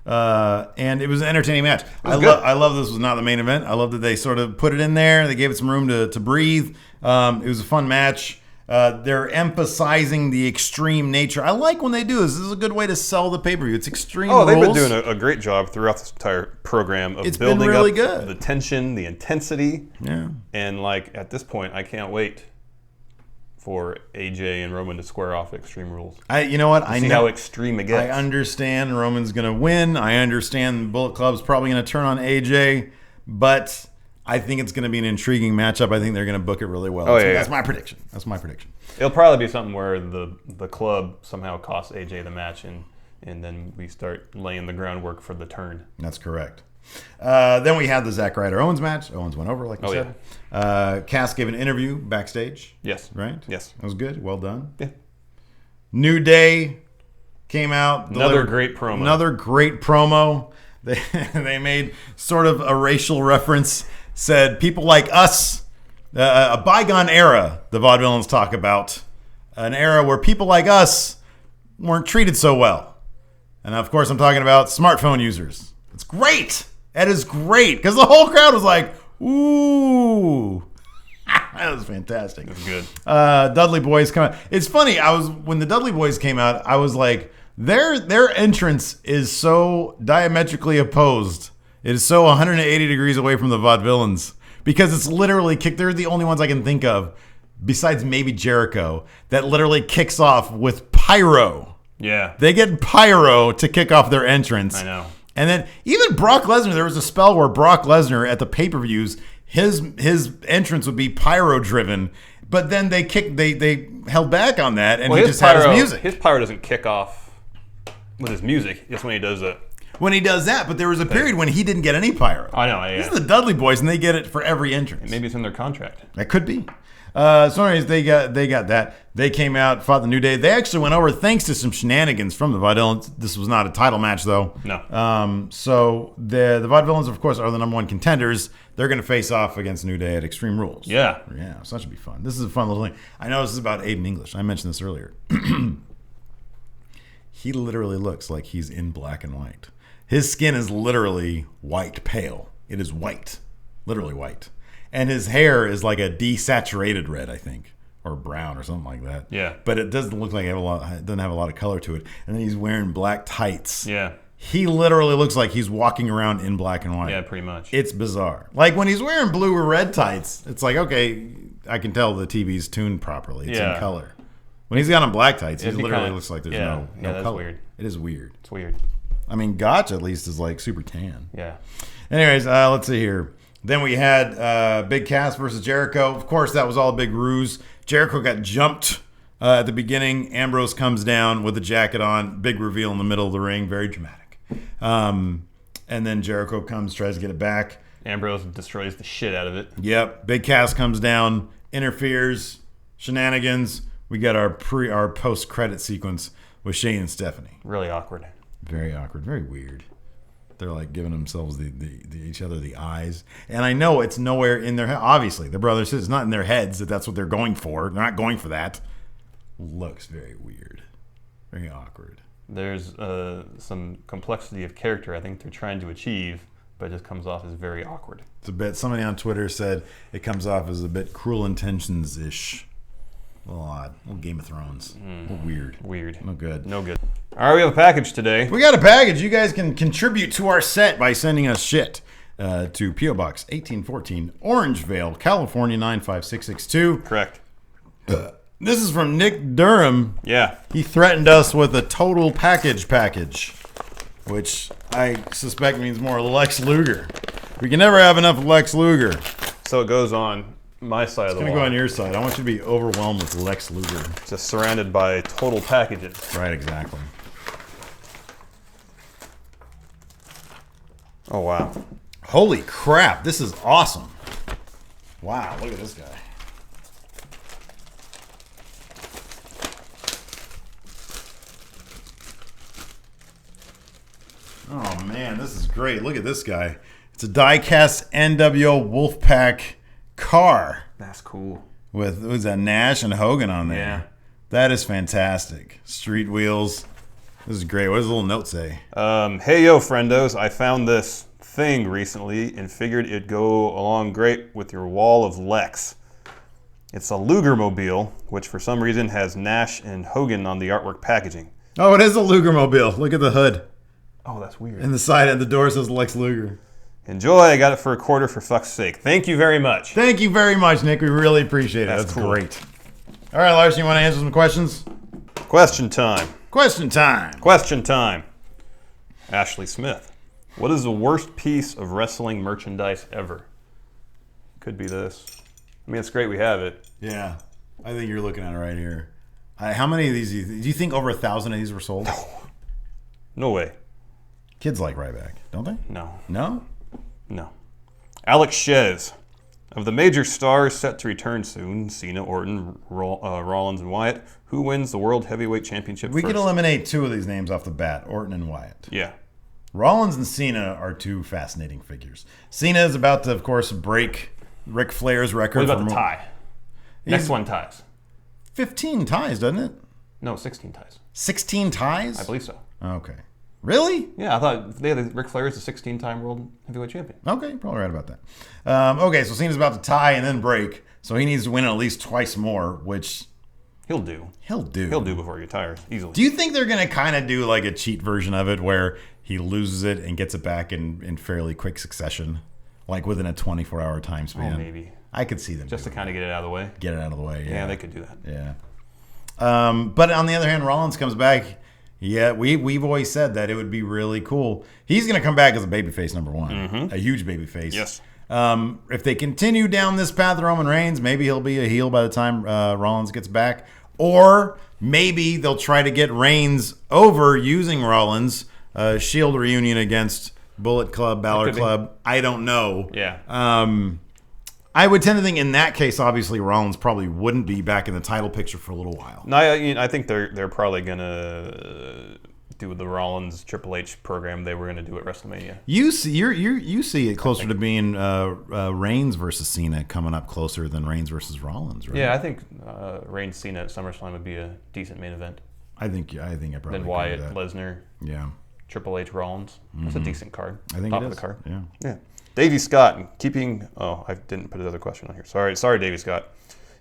And it was an entertaining match. I love this was not the main event. I love that they sort of put it in there. They gave it some room to breathe. It was a fun match. They're emphasizing the extreme nature. I like when they do this. This is a good way to sell the pay-per-view. It's extreme rules. They've been doing a great job throughout this entire program of building really up good. The tension, the intensity. Yeah. And like at this point, I can't wait for AJ and Roman to square off Extreme Rules. You know what? I see know how extreme it gets. I understand Roman's going to win. I understand Bullet Club's probably going to turn on AJ, but I think it's going to be an intriguing matchup. I think they're going to book it really well. That's my prediction. That's my prediction. It'll probably be something where the club somehow costs AJ the match, and then we start laying the groundwork for the turn. That's correct. Then we had the Zack Ryder Owens match. Owens went over, like you said. Yeah. Cass gave an interview backstage. Yes. Right? Yes. That was good. Well done. Yeah. New Day came out. Another great promo. They made sort of a racial reference. Said people like us, a bygone era, the vaudevillains talk about. An era where people like us weren't treated so well. And of course, I'm talking about smartphone users. It's great. That is great. Because the whole crowd was like, ooh. That was fantastic. It was good. Dudley Boys come out. It's funny. When the Dudley Boys came out, I was like, their entrance is so diametrically opposed. It is so 180 degrees away from the Vaudevillains because it's literally kicked. They're the only ones I can think of, besides maybe Jericho, that literally kicks off with pyro. Yeah. They get pyro to kick off their entrance. I know. And then even Brock Lesnar, there was a spell where Brock Lesnar at the pay-per-views, his entrance would be pyro driven, but then they held back on that, and he just had his music. His pyro doesn't kick off with his music. Just when he does it. When he does that, but there was a period when he didn't get any pyro. I know, yeah. These are the Dudley Boys, and they get it for every entrance. Maybe it's in their contract. That could be. So anyways, they got that. They came out, fought the New Day. They actually vent over thanks to some shenanigans from the Vaudevillains. This was not a title match, though. No. So the Vaudevillains, of course, are the number one contenders. They're going to face off against New Day at Extreme Rules. Yeah. Yeah, so that should be fun. This is a fun little thing. I know this is about Aiden English. I mentioned this earlier. He literally looks like he's in black and white. His skin is literally white, pale. It is white, literally white. And his hair is like a desaturated red, I think, or brown or something like that. Yeah. But it doesn't look like it doesn't have a lot of color to it. And then he's wearing black tights. Yeah. He literally looks like he's walking around in black and white. Yeah, pretty much. It's bizarre. Like when he's wearing blue or red tights, it's like, okay, I can tell the TV's tuned properly. It's in color. When he's got on black tights, he literally looks like there's no that's color. Weird. It is weird. It's weird. I mean, Gotch at least is like super tan. Yeah. Anyways, let's see here. Then we had Big Cass versus Jericho. Of course, that was all a big ruse. Jericho got jumped at the beginning. Ambrose comes down with a jacket on. Big reveal in the middle of the ring. Very dramatic. And then Jericho comes, tries to get it back. Ambrose destroys the shit out of it. Yep. Big Cass comes down, interferes, shenanigans. We got our post-credit sequence with Shane and Stephanie. Really awkward. Very awkward. Very weird. They're like giving themselves each other the eyes. And I know it's nowhere in their head. Obviously, they're brothers. It's not in their heads that that's what they're going for. They're not going for that. Looks very weird. Very awkward. There's some complexity of character I think they're trying to achieve, but it just comes off as very awkward. It's a bit. Somebody on Twitter said it comes off as a bit Cruel Intentions-ish. A little odd. A little Game of Thrones. A little weird. Weird. No good. No good. All right, we have a package today. We got a package. You guys can contribute to our set by sending us shit to P.O. Box 1814, Orangevale, California 95662. Correct. This is from Nick Durham. Yeah. He threatened us with a total package, which I suspect means more Lex Luger. We can never have enough Lex Luger. So it goes on my side of the wall. It's going to go on your side. I want you to be overwhelmed with Lex Luger. Just surrounded by total packages. Right, exactly. Oh, wow. Holy crap. This is awesome. Wow, look at this guy. Oh, man, this is great. Look at this guy. It's a die-cast NWO Wolfpack car. That's cool. with who's that, Nash and Hogan on there. Yeah. That is fantastic. Street Wheels. This is great. What does the little note say? Hey, yo, friendos. I found this thing recently and figured it'd go along great with your wall of Lex. It's a Lugermobile, which for some reason has Nash and Hogan on the artwork packaging. Oh, it is a Lugermobile. Look at the hood. Oh, that's weird. And the side of the door says Lex Luger. Enjoy. I got it for $quarter for fuck's sake. Thank you very much. Thank you very much, Nick. We really appreciate it. That's cool. Great. All right, Larson, you want to answer some questions? Question time. Question time. Question time. Ashley Smith. What is the worst piece of wrestling merchandise ever? Could be this. I mean, it's great we have it. Yeah. I think you're looking at it right here. How many of these do you think over 1,000 of these were sold? No way. Kids like Ryback, don't they? No. No? No. Alex Shez. Of the major stars set to return soon, Cena, Orton, Rollins, and Wyatt, who wins the World Heavyweight Championship We first? could eliminate two of these names off the bat, Orton and Wyatt. Yeah. Rollins and Cena are two fascinating figures. Cena is about to, of course, break Ric Flair's record. What about the tie? Next one ties. 15 ties, doesn't it? No, 16 ties. 16 ties? I believe so. Okay. Really? Yeah, I thought Ric Flair is a 16-time World Heavyweight Champion. Okay, you're probably right about that. Okay, so Cena's about to tie and then break, so he needs to win at least twice more, which He'll do. he'll do. He'll do before he retires, easily. Do you think they're going to kind of do like a cheat version of it where he loses it and gets it back in fairly quick succession? Like within a 24-hour time span? Oh, maybe. I could see them Just to doing kind of get it out of the way. that. Get it out of the way, Yeah, they could do that. Yeah. But on the other hand, Rollins comes back. Yeah, we've always said that it would be really cool. He's going to come back as a babyface, number one. A huge babyface. Yes. If they continue down this path, Roman Reigns, maybe he'll be a heel by the time Rollins gets back. Or maybe they'll try to get Reigns over using Rollins. Shield reunion against Bullet Club, Balor Club. I don't know. Yeah. I would tend to think in that case, obviously, Rollins probably wouldn't be back in the title picture for a little while. No, I think they're probably gonna do the Rollins Triple H program they were gonna do at WrestleMania. You see it closer to being Reigns versus Cena coming up closer than Reigns versus Rollins, right? Yeah, I think Reigns Cena at SummerSlam would be a decent main event. I think I probably Then agree Wyatt, with that. Lesnar, Yeah, Triple H, Rollins. That's a decent card. I think Top it of is. the card. Yeah. Yeah. Davey Scott, I didn't put his other question on here. Sorry, Davey Scott.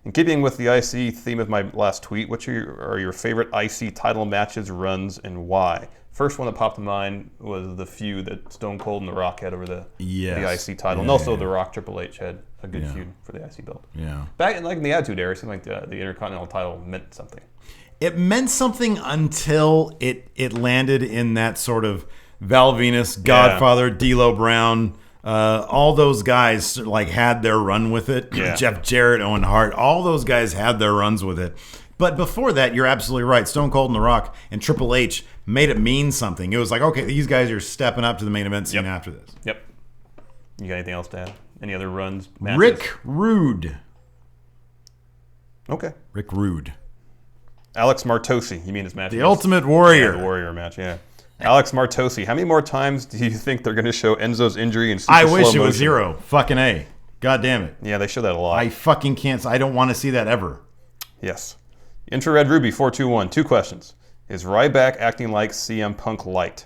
In keeping with the IC theme of my last tweet, which are your favorite IC title matches, runs, and why? First one that popped to mind was the feud that Stone Cold and The Rock had over the IC title. And also The Rock Triple H had a good feud for the IC belt. Yeah. Back in the Attitude Era, it seemed like the Intercontinental title meant something. It meant something until it landed in that sort of Val Venus, Godfather, D'Lo Brown. All those guys had their run with it. Yeah. Jeff Jarrett, Owen Hart, all those guys had their runs with it. But before that, you're absolutely right. Stone Cold and The Rock and Triple H made it mean something. It was like, okay, these guys are stepping up to the main event scene after this. Yep. You got anything else to add? Any other runs? Matches? Rick Rude. Okay. Rick Rude. Alex Martosi. You mean his match? The Ultimate Warrior. Yeah, the Warrior match, yeah. Alex Martosi. How many more times do you think they're going to show Enzo's injury in super I slow wish it motion? was 0. Fucking A. God damn it. Yeah, they show that a lot. I fucking can't. I don't want to see that ever. Yes. Infrared Ruby 421. 2 questions. Is Ryback acting like CM Punk light?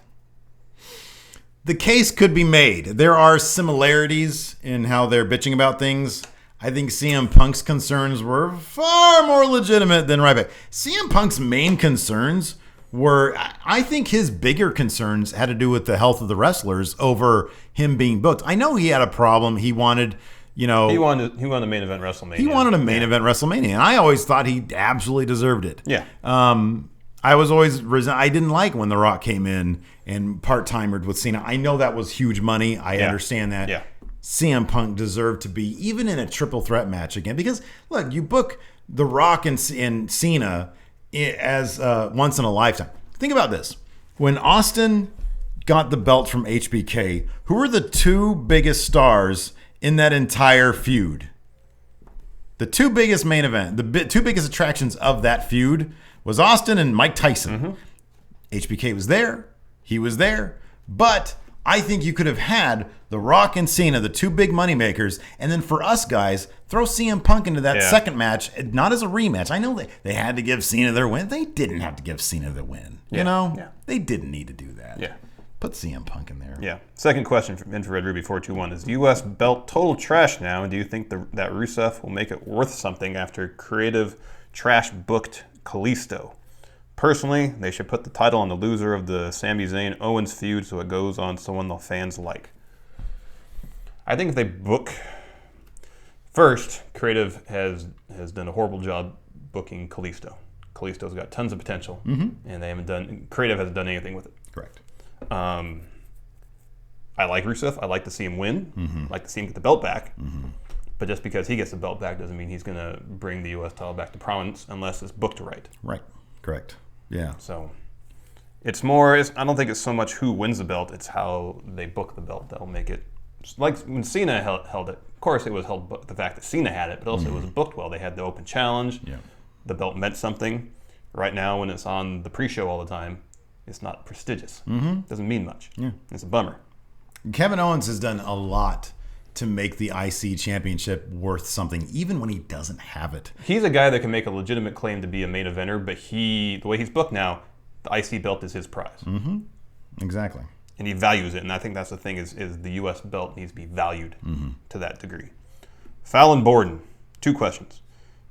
The case could be made. There are similarities in how they're bitching about things. I think CM Punk's concerns were far more legitimate than Ryback. CM Punk's main concerns were, I think his bigger concerns had to do with the health of the wrestlers over him being booked. I know he had a problem. He wanted, He wanted a main event WrestleMania. He wanted a main event WrestleMania, and I always thought he absolutely deserved it. Yeah. I was always I didn't like when The Rock came in and part-timered with Cena. I know that was huge money. I understand that. Yeah. CM Punk deserved to be even in a triple threat match again, because look, you book The Rock and Cena as once in a lifetime. Think about this. When Austin got the belt from HBK, who were the 2 biggest stars in that entire feud? The 2 biggest main event, the 2 biggest attractions of that feud was Austin and Mike Tyson. HBK was there. He was there. But I think you could have had The Rock and Cena, the two big money makers, and then for us guys, throw CM Punk into that second match, not as a rematch. I know they had to give Cena their win. They didn't have to give Cena the win. You know? Yeah. They didn't need to do that. Yeah. Put CM Punk in there. Yeah. Second question from Infrared Ruby 421 is U.S. belt total trash now, and do you think that Rusev will make it worth something after creative trash booked Kalisto? Personally, they should put the title on the loser of the Sami Zayn Owens feud so it goes on someone the fans like. I think if they book first, creative has done a horrible job booking Kalisto. Kalisto's got tons of potential, and they haven't done. Creative hasn't done anything with it. Correct. I like Rusev. I like to see him win. I like to see him get the belt back. But just because he gets the belt back doesn't mean he's going to bring the U.S. title back to prominence unless it's booked right. Right. Correct. Yeah. So it's more. I don't think it's so much who wins the belt. It's how they book the belt that'll make it. Like when Cena held it. Of course, it was held. The fact that Cena had it, but also it was booked well. They had the open challenge. Yeah. The belt meant something. Right now, when it's on the pre-show all the time, it's not prestigious. Doesn't mean much. Yeah. It's a bummer. Kevin Owens has done a lot to make the IC championship worth something, even when he doesn't have it. He's a guy that can make a legitimate claim to be a main eventer, but the way he's booked now, the IC belt is his prize. Exactly. And he values it, and I think that's the thing is the U.S. belt needs to be valued to that degree. Fallon Borden, 2 questions.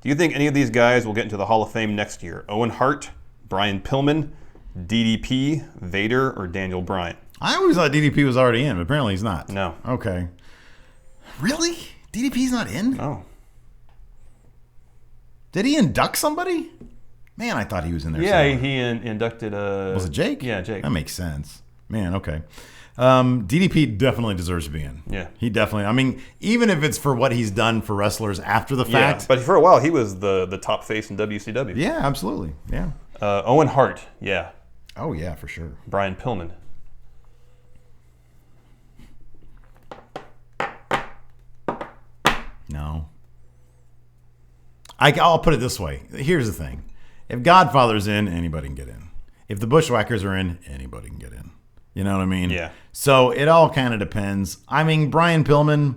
Do you think any of these guys will get into the Hall of Fame next year? Owen Hart, Brian Pillman, DDP, Vader, or Daniel Bryan? I always thought DDP was already in, but apparently he's not. No. Okay. Really? DDP's not in? No. Did he induct somebody? Man, I thought he was in there. Yeah, he inducted Was it Jake? Yeah, Jake. That makes sense. Man, okay. DDP definitely deserves to be in. Yeah. He definitely, I mean, even if it's for what he's done for wrestlers after the fact. Yeah, but for a while, he was the top face in WCW. Yeah, absolutely. Yeah. Owen Hart, yeah. Oh, yeah, for sure. Brian Pillman. No. I'll put it this way. Here's the thing. If Godfather's in, anybody can get in. If the Bushwhackers are in, anybody can get in. You know what I mean? Yeah. So it all kind of depends. I mean, Brian Pillman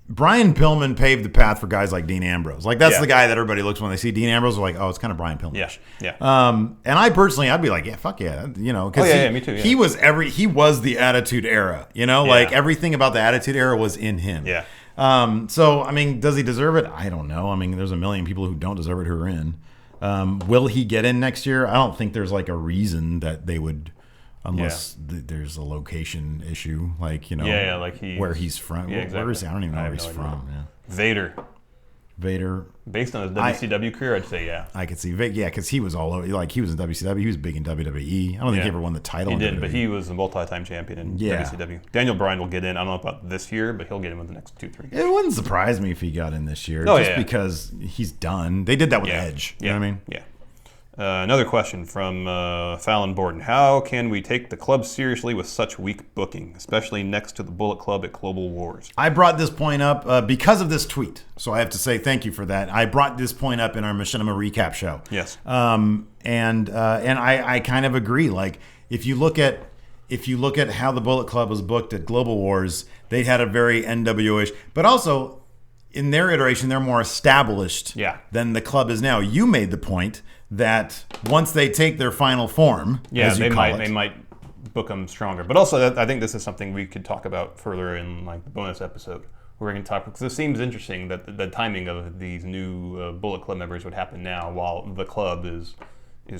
paved the path for guys like Dean Ambrose. Like, that's the guy that everybody looks when they see Dean Ambrose, like, oh, it's kind of Brian Pillman. Yeah, yeah. And I personally, I'd be like, yeah, fuck yeah, you know, because me too. Yeah. He was the Attitude Era. You know, like everything about the Attitude Era was in him. Yeah. So I mean, does he deserve it? I don't know. I mean, there's a million people who don't deserve it who are in. Will he get in next year? I don't think there's like a reason that they would. Unless there's a location issue, like, you know, like where he's from. Yeah, exactly. Where is he? I don't even know where he's from. Yeah. Vader. Based on his WCW career, I'd say I could see because he was all over. Like, he was in WCW. He was big in WWE. I don't think he ever won the title. He did, but he was a multi-time champion in WCW. Daniel Bryan will get in. I don't know about this year, but he'll get in with the next 2-3 years. It wouldn't surprise me if he got in this year, because he's done. They did that with Edge. You know what I mean? Yeah. Another question from Fallon Borden. How can we take the club seriously with such weak booking, especially next to the Bullet Club at Global Wars? I brought this point up because of this tweet, so I have to say thank you for that. I brought this point up in our Machinima recap show. Yes. And I kind of agree. Like, if you look at how the Bullet Club was booked at Global Wars, they had a very NWO-ish, but also in their iteration, they're more established than the club is now. You made the point that once they take their final form, they might book them stronger. But also, I think this is something we could talk about further in like the bonus episode, where we can talk, because it seems interesting that the timing of these new Bullet Club members would happen now while the club is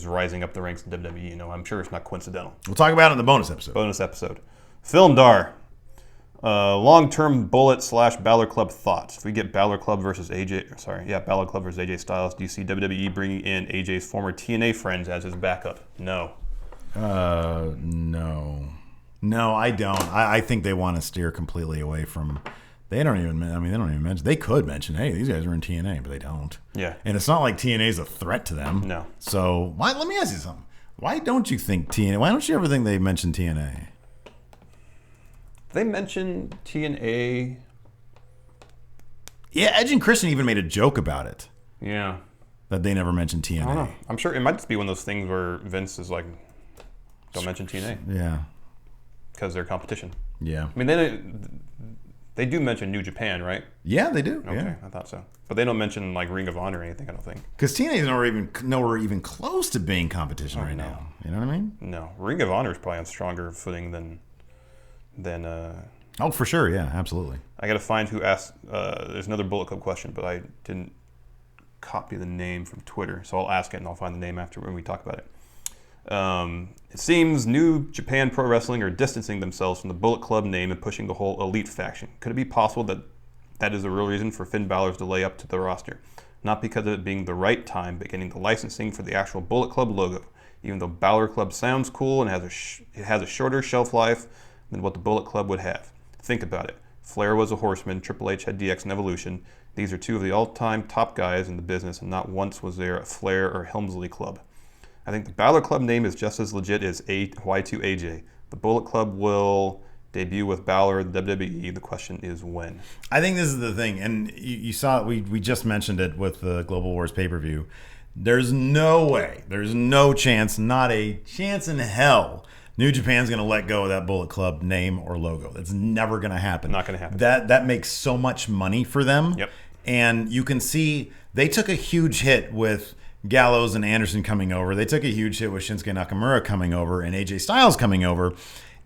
rising up the ranks in WWE. You know, I'm sure it's not coincidental. We'll talk about it in the bonus episode. Film Dar. Long-term Bullet / Balor Club thoughts. If we get Balor Club versus Balor Club versus AJ Styles, do you see WWE bringing in AJ's former TNA friends as his backup? No. No, I don't. I think they want to steer completely away from. They don't even mention. They could mention, hey, these guys are in TNA, but they don't. Yeah. And it's not like TNA is a threat to them. No. So let me ask you something. Why don't you think TNA? Why don't you ever think they mention TNA? They mentioned TNA. Yeah, Edge and Christian even made a joke about it. Yeah. That they never mentioned TNA. I don't know. I'm sure it might just be one of those things where Vince is like, don't mention TNA. Yeah. because they're competition. Yeah. I mean, they do mention New Japan, right? Yeah, they do. Okay, Yeah. I thought so. But they don't mention like Ring of Honor or anything, I don't think. Because TNA is nowhere even close to being competition right now. You know what I mean? No. Ring of Honor is probably on stronger footing than Oh, for sure. Yeah, absolutely. I got to find who asked. There's another Bullet Club question, but I didn't copy the name from Twitter, so I'll ask it and I'll find the name after when we talk about it. It seems New Japan Pro Wrestling are distancing themselves from the Bullet Club name and pushing the whole Elite faction. Could it be possible that that is the real reason for Finn Balor's delay up to the roster? Not because of it being the right time, but getting the licensing for the actual Bullet Club logo. Even though Balor Club sounds cool and it has a shorter shelf life than what the Bullet Club would have. Think about it. Flair was a Horseman, Triple H had DX and Evolution. These are two of the all-time top guys in the business, and not once was there a Flair or Helmsley Club. I think the Balor Club name is just as legit as Y2AJ. The Bullet Club will debut with Balor at the WWE. The question is when. I think this is the thing, and you saw it. We just mentioned it with the Global Wars pay-per-view. There's no way, there's no chance, not a chance in hell, New Japan's going to let go of that Bullet Club name or logo. That's never going to happen. Not going to happen. That makes so much money for them. Yep. And you can see they took a huge hit with Gallows and Anderson coming over. They took a huge hit with Shinsuke Nakamura coming over and AJ Styles coming over.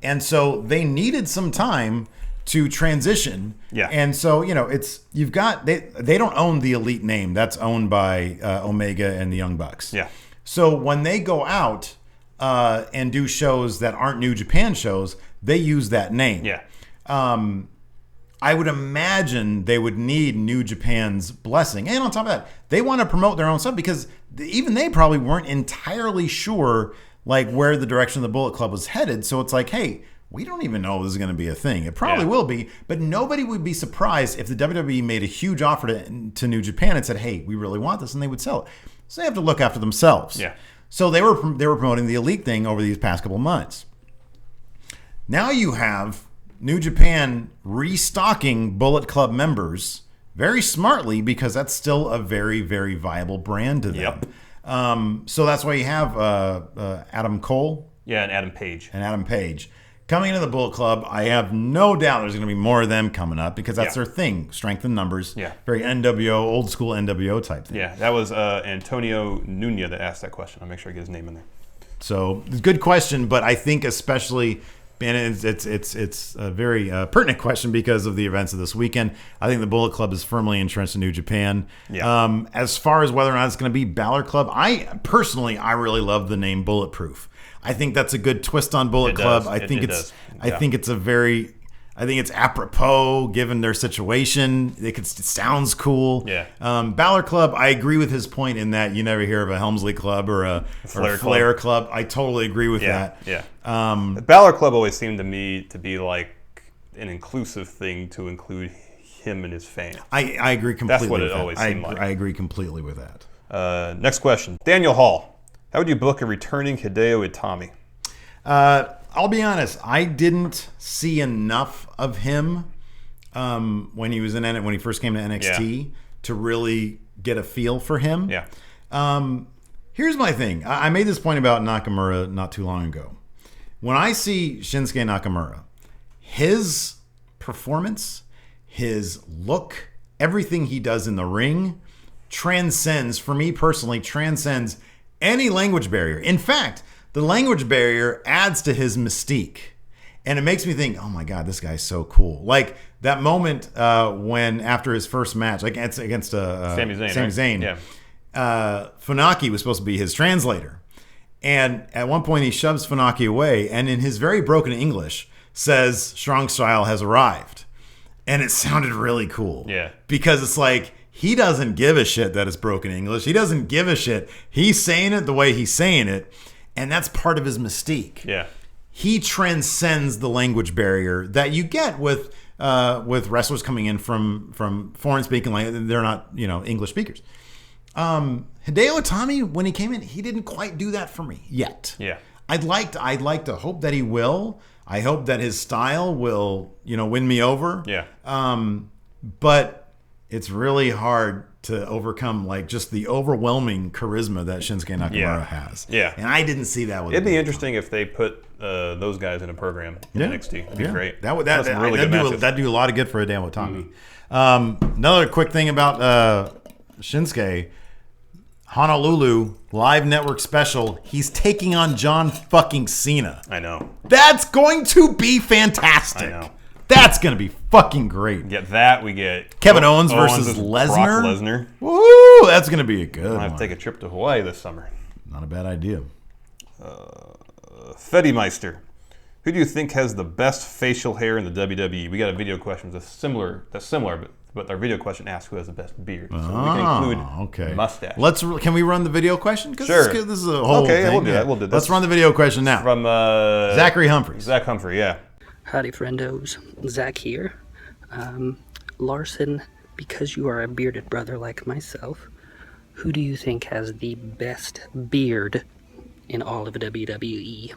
And so they needed some time to transition. Yeah. And so, they don't own the Elite name. That's owned by Omega and the Young Bucks. Yeah. So when they go out and do shows that aren't New Japan shows, they use that name. Yeah. I would imagine they would need New Japan's blessing. And on top of that, they want to promote their own stuff because even they probably weren't entirely sure like where the direction of the Bullet Club was headed. So it's like, hey, we don't even know this is going to be a thing. It probably will be, but nobody would be surprised if the WWE made a huge offer to New Japan and said, hey, we really want this, and they would sell it. So they have to look after themselves. Yeah. So they were promoting the Elite thing over these past couple months. Now you have New Japan restocking Bullet Club members very smartly because that's still a very, very viable brand to them. Yep. So that's why you have Adam Cole. Yeah, and Adam Page. Coming into the Bullet Club. I have no doubt there's going to be more of them coming up because that's their thing. Strength in numbers. Yeah. Very NWO, old school NWO type thing. Yeah, that was Antonio Nunez that asked that question. I'll make sure I get his name in there. So good question, but I think especially, and it's a very pertinent question because of the events of this weekend. I think the Bullet Club is firmly entrenched in New Japan. Yeah. As far as whether or not it's going to be Balor Club, I really love the name Bulletproof. I think that's a good twist on Bullet Club. I think it's apropos given their situation. It sounds cool. Yeah. Balor Club, I agree with his point in that you never hear of a Helmsley Club or a Flair Club. I totally agree with that. Yeah. The Balor Club always seemed to me to be like an inclusive thing to include him and his fans. I agree completely. That's what with it that. always seemed like. I agree completely with that. Next question. Daniel Hall. How would you book a returning Hideo Itami? I'll be honest. I didn't see enough of him when he was when he first came to NXT to really get a feel for him. Yeah. Here's my thing. I made this point about Nakamura not too long ago. When I see Shinsuke Nakamura, his performance, his look, everything he does in the ring transcends any language barrier. In fact, the language barrier adds to his mystique. And it makes me think, oh my God, this guy's so cool. Like that moment when after his first match, like against Sami Zayn. Yeah. Funaki was supposed to be his translator. And at one point he shoves Funaki away and in his very broken English says, Strong Style has arrived. And it sounded really cool. Yeah. Because it's like, he doesn't give a shit that it's broken English. He doesn't give a shit. He's saying it the way he's saying it. And that's part of his mystique. Yeah. He transcends the language barrier that you get with wrestlers coming in from foreign speaking language. They're not, English speakers. Hideo Itami, when he came in, he didn't quite do that for me yet. Yeah. I'd like to hope that he will. I hope that his style will, win me over. Yeah. But it's really hard to overcome like just the overwhelming charisma that Shinsuke Nakamura has. Yeah. And I didn't see that with It'd be interesting if they put those guys in a program in NXT. It'd be great. That'd do a lot of good for Hideo Itami. Another quick thing about Shinsuke. Honolulu live network special. He's taking on John fucking Cena. I know. That's going to be fantastic. I know. That's going to be fucking great. Get that. We get Kevin Owens versus Lesnar. Brock Lesnar. Woo! That's going to be a good one. I'll have to take a trip to Hawaii this summer. Not a bad idea. Fetty Meister. Who do you think has the best facial hair in the WWE? We got a video question that's similar, but our video question asks who has the best beard. So we can include mustache. Can we run the video question? Sure. This is a whole thing. We'll do that. We'll do that. Let's run the video question now. From Zachary Humphreys. Zach Humphrey, yeah. Howdy, friendos. Zach here. Larson, because you are a bearded brother like myself, who do you think has the best beard in all of WWE?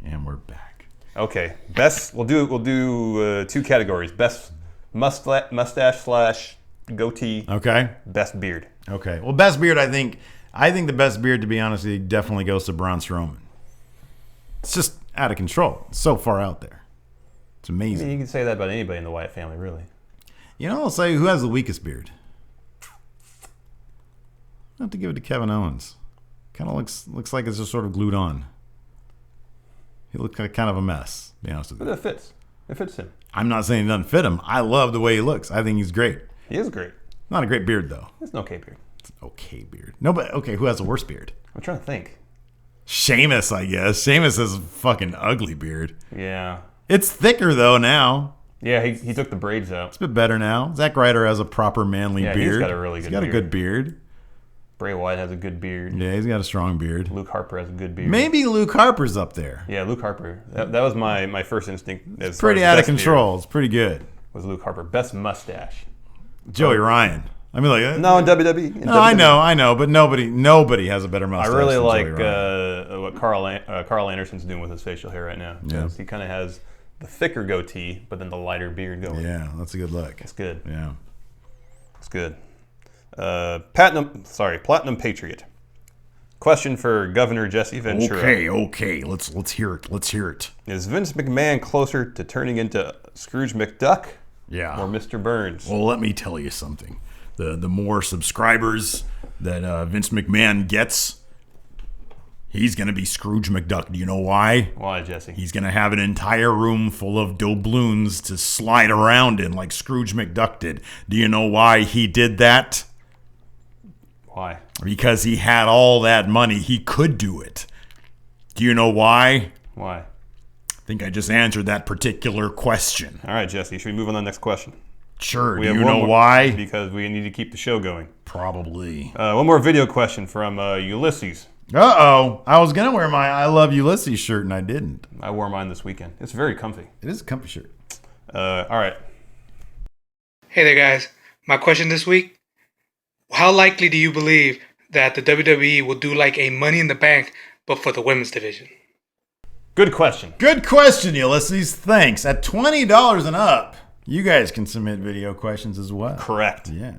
And we're back. Okay. Best. We'll do 2 categories. Best mustache / goatee. Okay. Best beard. Okay. Well, best beard, I think the best beard, to be honest with you, definitely goes to Braun Strowman. It's just out of control. It's so far out there. It's amazing. I mean, you can say that about anybody in the Wyatt family, really. You know, I'll say who has the weakest beard. I have to give it to Kevin Owens. Kind of looks like it's just sort of glued on. He looks like kind of a mess, to be honest with you. But that fits. It fits him. I'm not saying it doesn't fit him. I love the way he looks. I think he's great. He is great. Not a great beard, though. It's an okay beard. It's an okay beard. No, but okay, who has the worst beard? I'm trying to think. Sheamus, I guess. Sheamus has a fucking ugly beard. Yeah. It's thicker, though, now. Yeah, he took the braids out. It's a bit better now. Zack Ryder has a proper manly beard. He's got a really good beard. He's got a good beard. Bray Wyatt has a good beard. Yeah, he's got a strong beard. Luke Harper has a good beard. Maybe Luke Harper's up there. Yeah, Luke Harper. That was my first instinct. It's pretty out of control. It's pretty good. Was Luke Harper. Best mustache. Joey Ryan. I mean, like no, in WWE. No, I know, but nobody has a better mustache. I really than like Joey what Carl Anderson's doing with his facial hair right now. Yeah. He kind of has the thicker goatee, but then the lighter beard going. Yeah, that's a good look. It's good. Yeah, it's good. Platinum Patriot. Question for Governor Jesse Ventura. Okay. Let's hear it. Is Vince McMahon closer to turning into Scrooge McDuck? Yeah. Or Mr. Burns? Well, let me tell you something. The more subscribers that Vince McMahon gets, he's going to be Scrooge McDuck. Do you know why? Why, Jesse? He's going to have an entire room full of doubloons to slide around in like Scrooge McDuck did. Do you know why he did that? Why? Because he had all that money. He could do it. Do you know why? Why? I think I just answered that particular question. All right, Jesse. Should we move on to the next question? Sure. Do you know why? Because we need to keep the show going. Probably. One more video question from Ulysses. Uh-oh. I was going to wear my I Love Ulysses shirt, and I didn't. I wore mine this weekend. It's very comfy. It is a comfy shirt. All right. Hey there, guys. My question this week: how likely do you believe that the WWE will do like a Money in the Bank, but for the women's division? Good question. Good question, Ulysses. Thanks. At $20 and up, you guys can submit video questions as well. Correct. Yeah.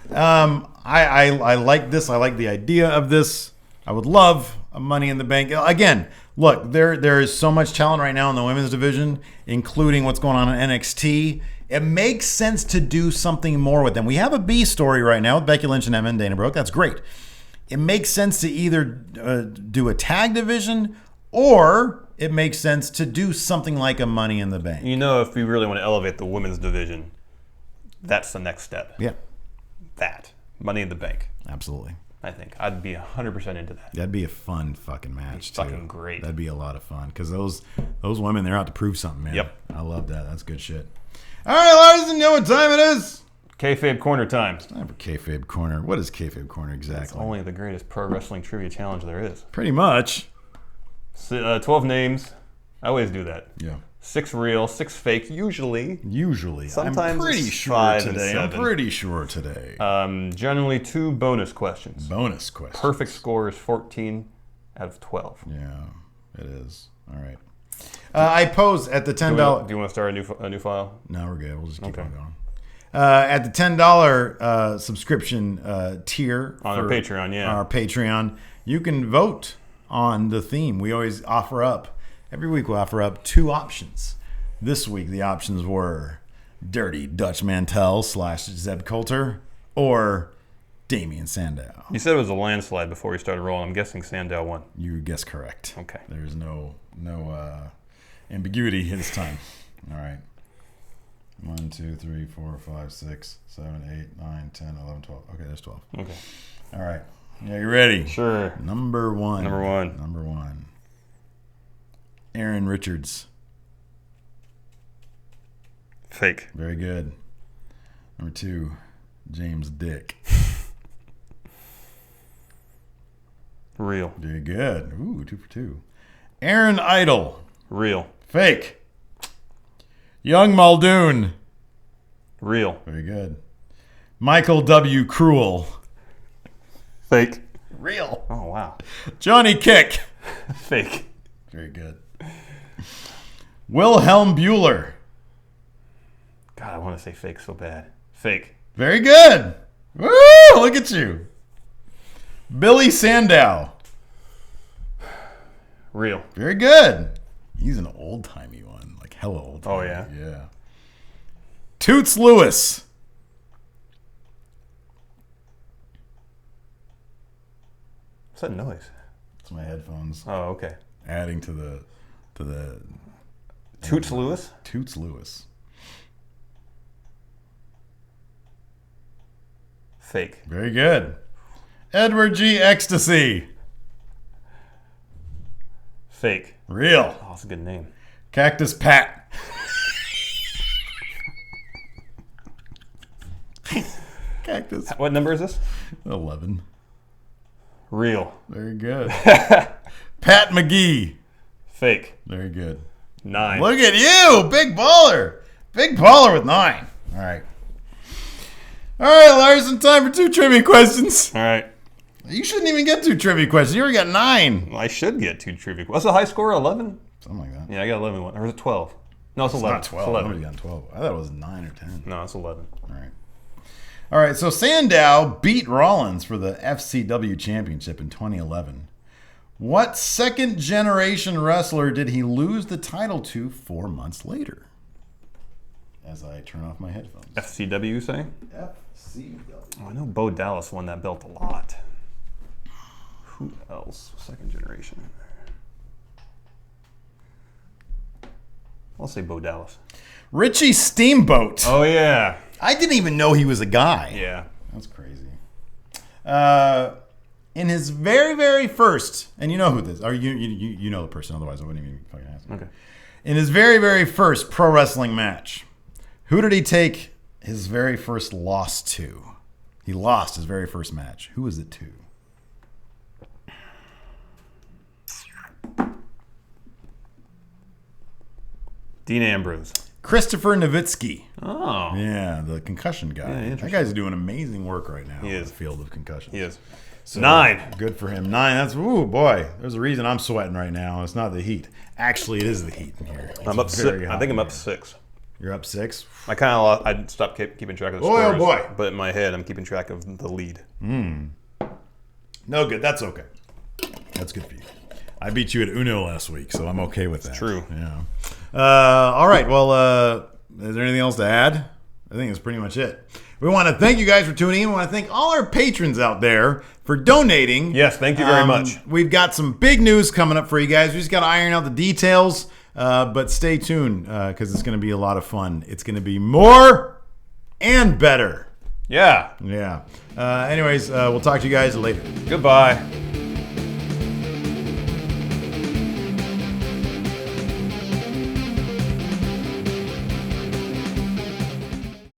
I like this. I like the idea of this. I would love a Money in the Bank. Again, look, there is so much talent right now in the women's division, including what's going on in NXT. It makes sense to do something more with them. We have a B story right now with Becky Lynch and Emma and Dana Brooke. That's great. It makes sense to either do a tag division, or it makes sense to do something like a Money in the Bank. You know, if we really want to elevate the women's division, that's the next step. Yeah. That. Money in the Bank. Absolutely. I think I'd be 100% into that. That'd be a fun fucking match, too. Fucking great. That'd be a lot of fun, because those women, they're out to prove something, man. Yep. I love that. That's good shit. All right, Lars, you know what time it is? Kayfabe Corner time. It's time for Kayfabe Corner. What is Kayfabe Corner exactly? It's only the greatest pro wrestling trivia challenge there is. Pretty much. 12 names. I always do that. Yeah. 6 real, 6 fake, usually. Sometimes I'm pretty sure 5 today. and 7. I'm pretty sure today. Generally 2 bonus questions. Bonus questions. Perfect score is 14 out of 12. Yeah, it is. All right. I pose at the $10. Do you want to start a new file? No, we're good. We'll just keep on going. At the $10 subscription tier On our Patreon, yeah. on our Patreon, you can vote on the theme. We always offer up, every week we offer up 2 options. This week the options were Dirty Dutch Mantel / Zeb Coulter or Damian Sandow. You said it was a landslide before we started rolling. I'm guessing Sandow won. You guessed correct. Okay. There's no ambiguity this time. All right. 1, 2, 3, 4, 5, 6, 7, 8, 9, 10, 11, 12. Okay, there's 12. Okay. All right. Yeah, you ready? Sure. Number one. Number one. Number one. Aaron Richards. Fake. Very good. Number 2, James Dick. Real. Very good. Ooh, 2 for 2. Aaron Idle. Real. Fake. Young Muldoon. Real. Very good. Michael W. Cruel. Fake. Real. Oh, wow. Johnny Kick. Fake. Very good. Wilhelm Bueller. God, I want to say fake so bad. Fake. Very good. Woo! Look at you. Billy Sandow. Real. Very good. He's an old-timey one. Like hella old-timey. Oh, yeah? Yeah. Toots Lewis. What's that noise? It's my headphones Oh, okay. adding to the Toots Lewis? Toots Lewis. Fake. Very good. Edward G. Ecstasy. Fake. Real. Oh, that's a good name. Cactus Pat. Cactus. What number is this? 11. Real. Very good. Pat McGee. Fake. Very good. 9. Look at you. Big baller. Big baller with 9. All right. All right, Larson, time for 2 trivia questions. All right. You shouldn't even get 2 trivia questions. You already got 9. Well, I should get 2 trivia. What's the high score? 11? Something like that. Yeah, I got 11. Or is it 12? No, it's 11. Not 12. It's 11. Nobody got 12. I thought it was 9 or 10. No, it's 11. All right. All right, so Sandow beat Rollins for the FCW Championship in 2011. What second-generation wrestler did he lose the title to 4 months later? As I turn off my headphones. FCW, you say? FCW. Oh, I know Bo Dallas won that belt a lot. Who else? Second generation. I'll say Bo Dallas. Richie Steamboat. Oh, yeah. I didn't even know he was a guy. Yeah. That's crazy. In his very, very first, and you know who this is, or you know the person, otherwise I wouldn't even fucking ask him. Okay. In his very, very first pro wrestling match, who did he take his very first loss to? He lost his very first match. Who was it to? Dean Ambrose. Christopher Nowitzki. Oh. Yeah, the concussion guy. Yeah, that interesting. guy's doing amazing work right now He in is. the field of concussions. He is. So, 9. Good for him. 9. That's, ooh, boy. There's a reason I'm sweating right now. It's not the heat. Actually, it is the heat in here. It's I'm up very 6. hot I think in I'm up here. 6. You're up 6? I kind of lost. I stopped keeping track of the Boy, oh scores. boy. But in my head, I'm keeping track of the lead. No good. That's okay. That's good for you. I beat you at Uno last week, so I'm okay with that. true. Yeah. All right. Well, is there anything else to add? I think that's pretty much it. We want to thank you guys for tuning in. We want to thank all our patrons out there for donating. Yes, thank you very much. We've got some big news coming up for you guys. We just got to iron out the details, but stay tuned because it's going to be a lot of fun. It's going to be more and better. Yeah. Yeah. Anyways, we'll talk to you guys later. Goodbye.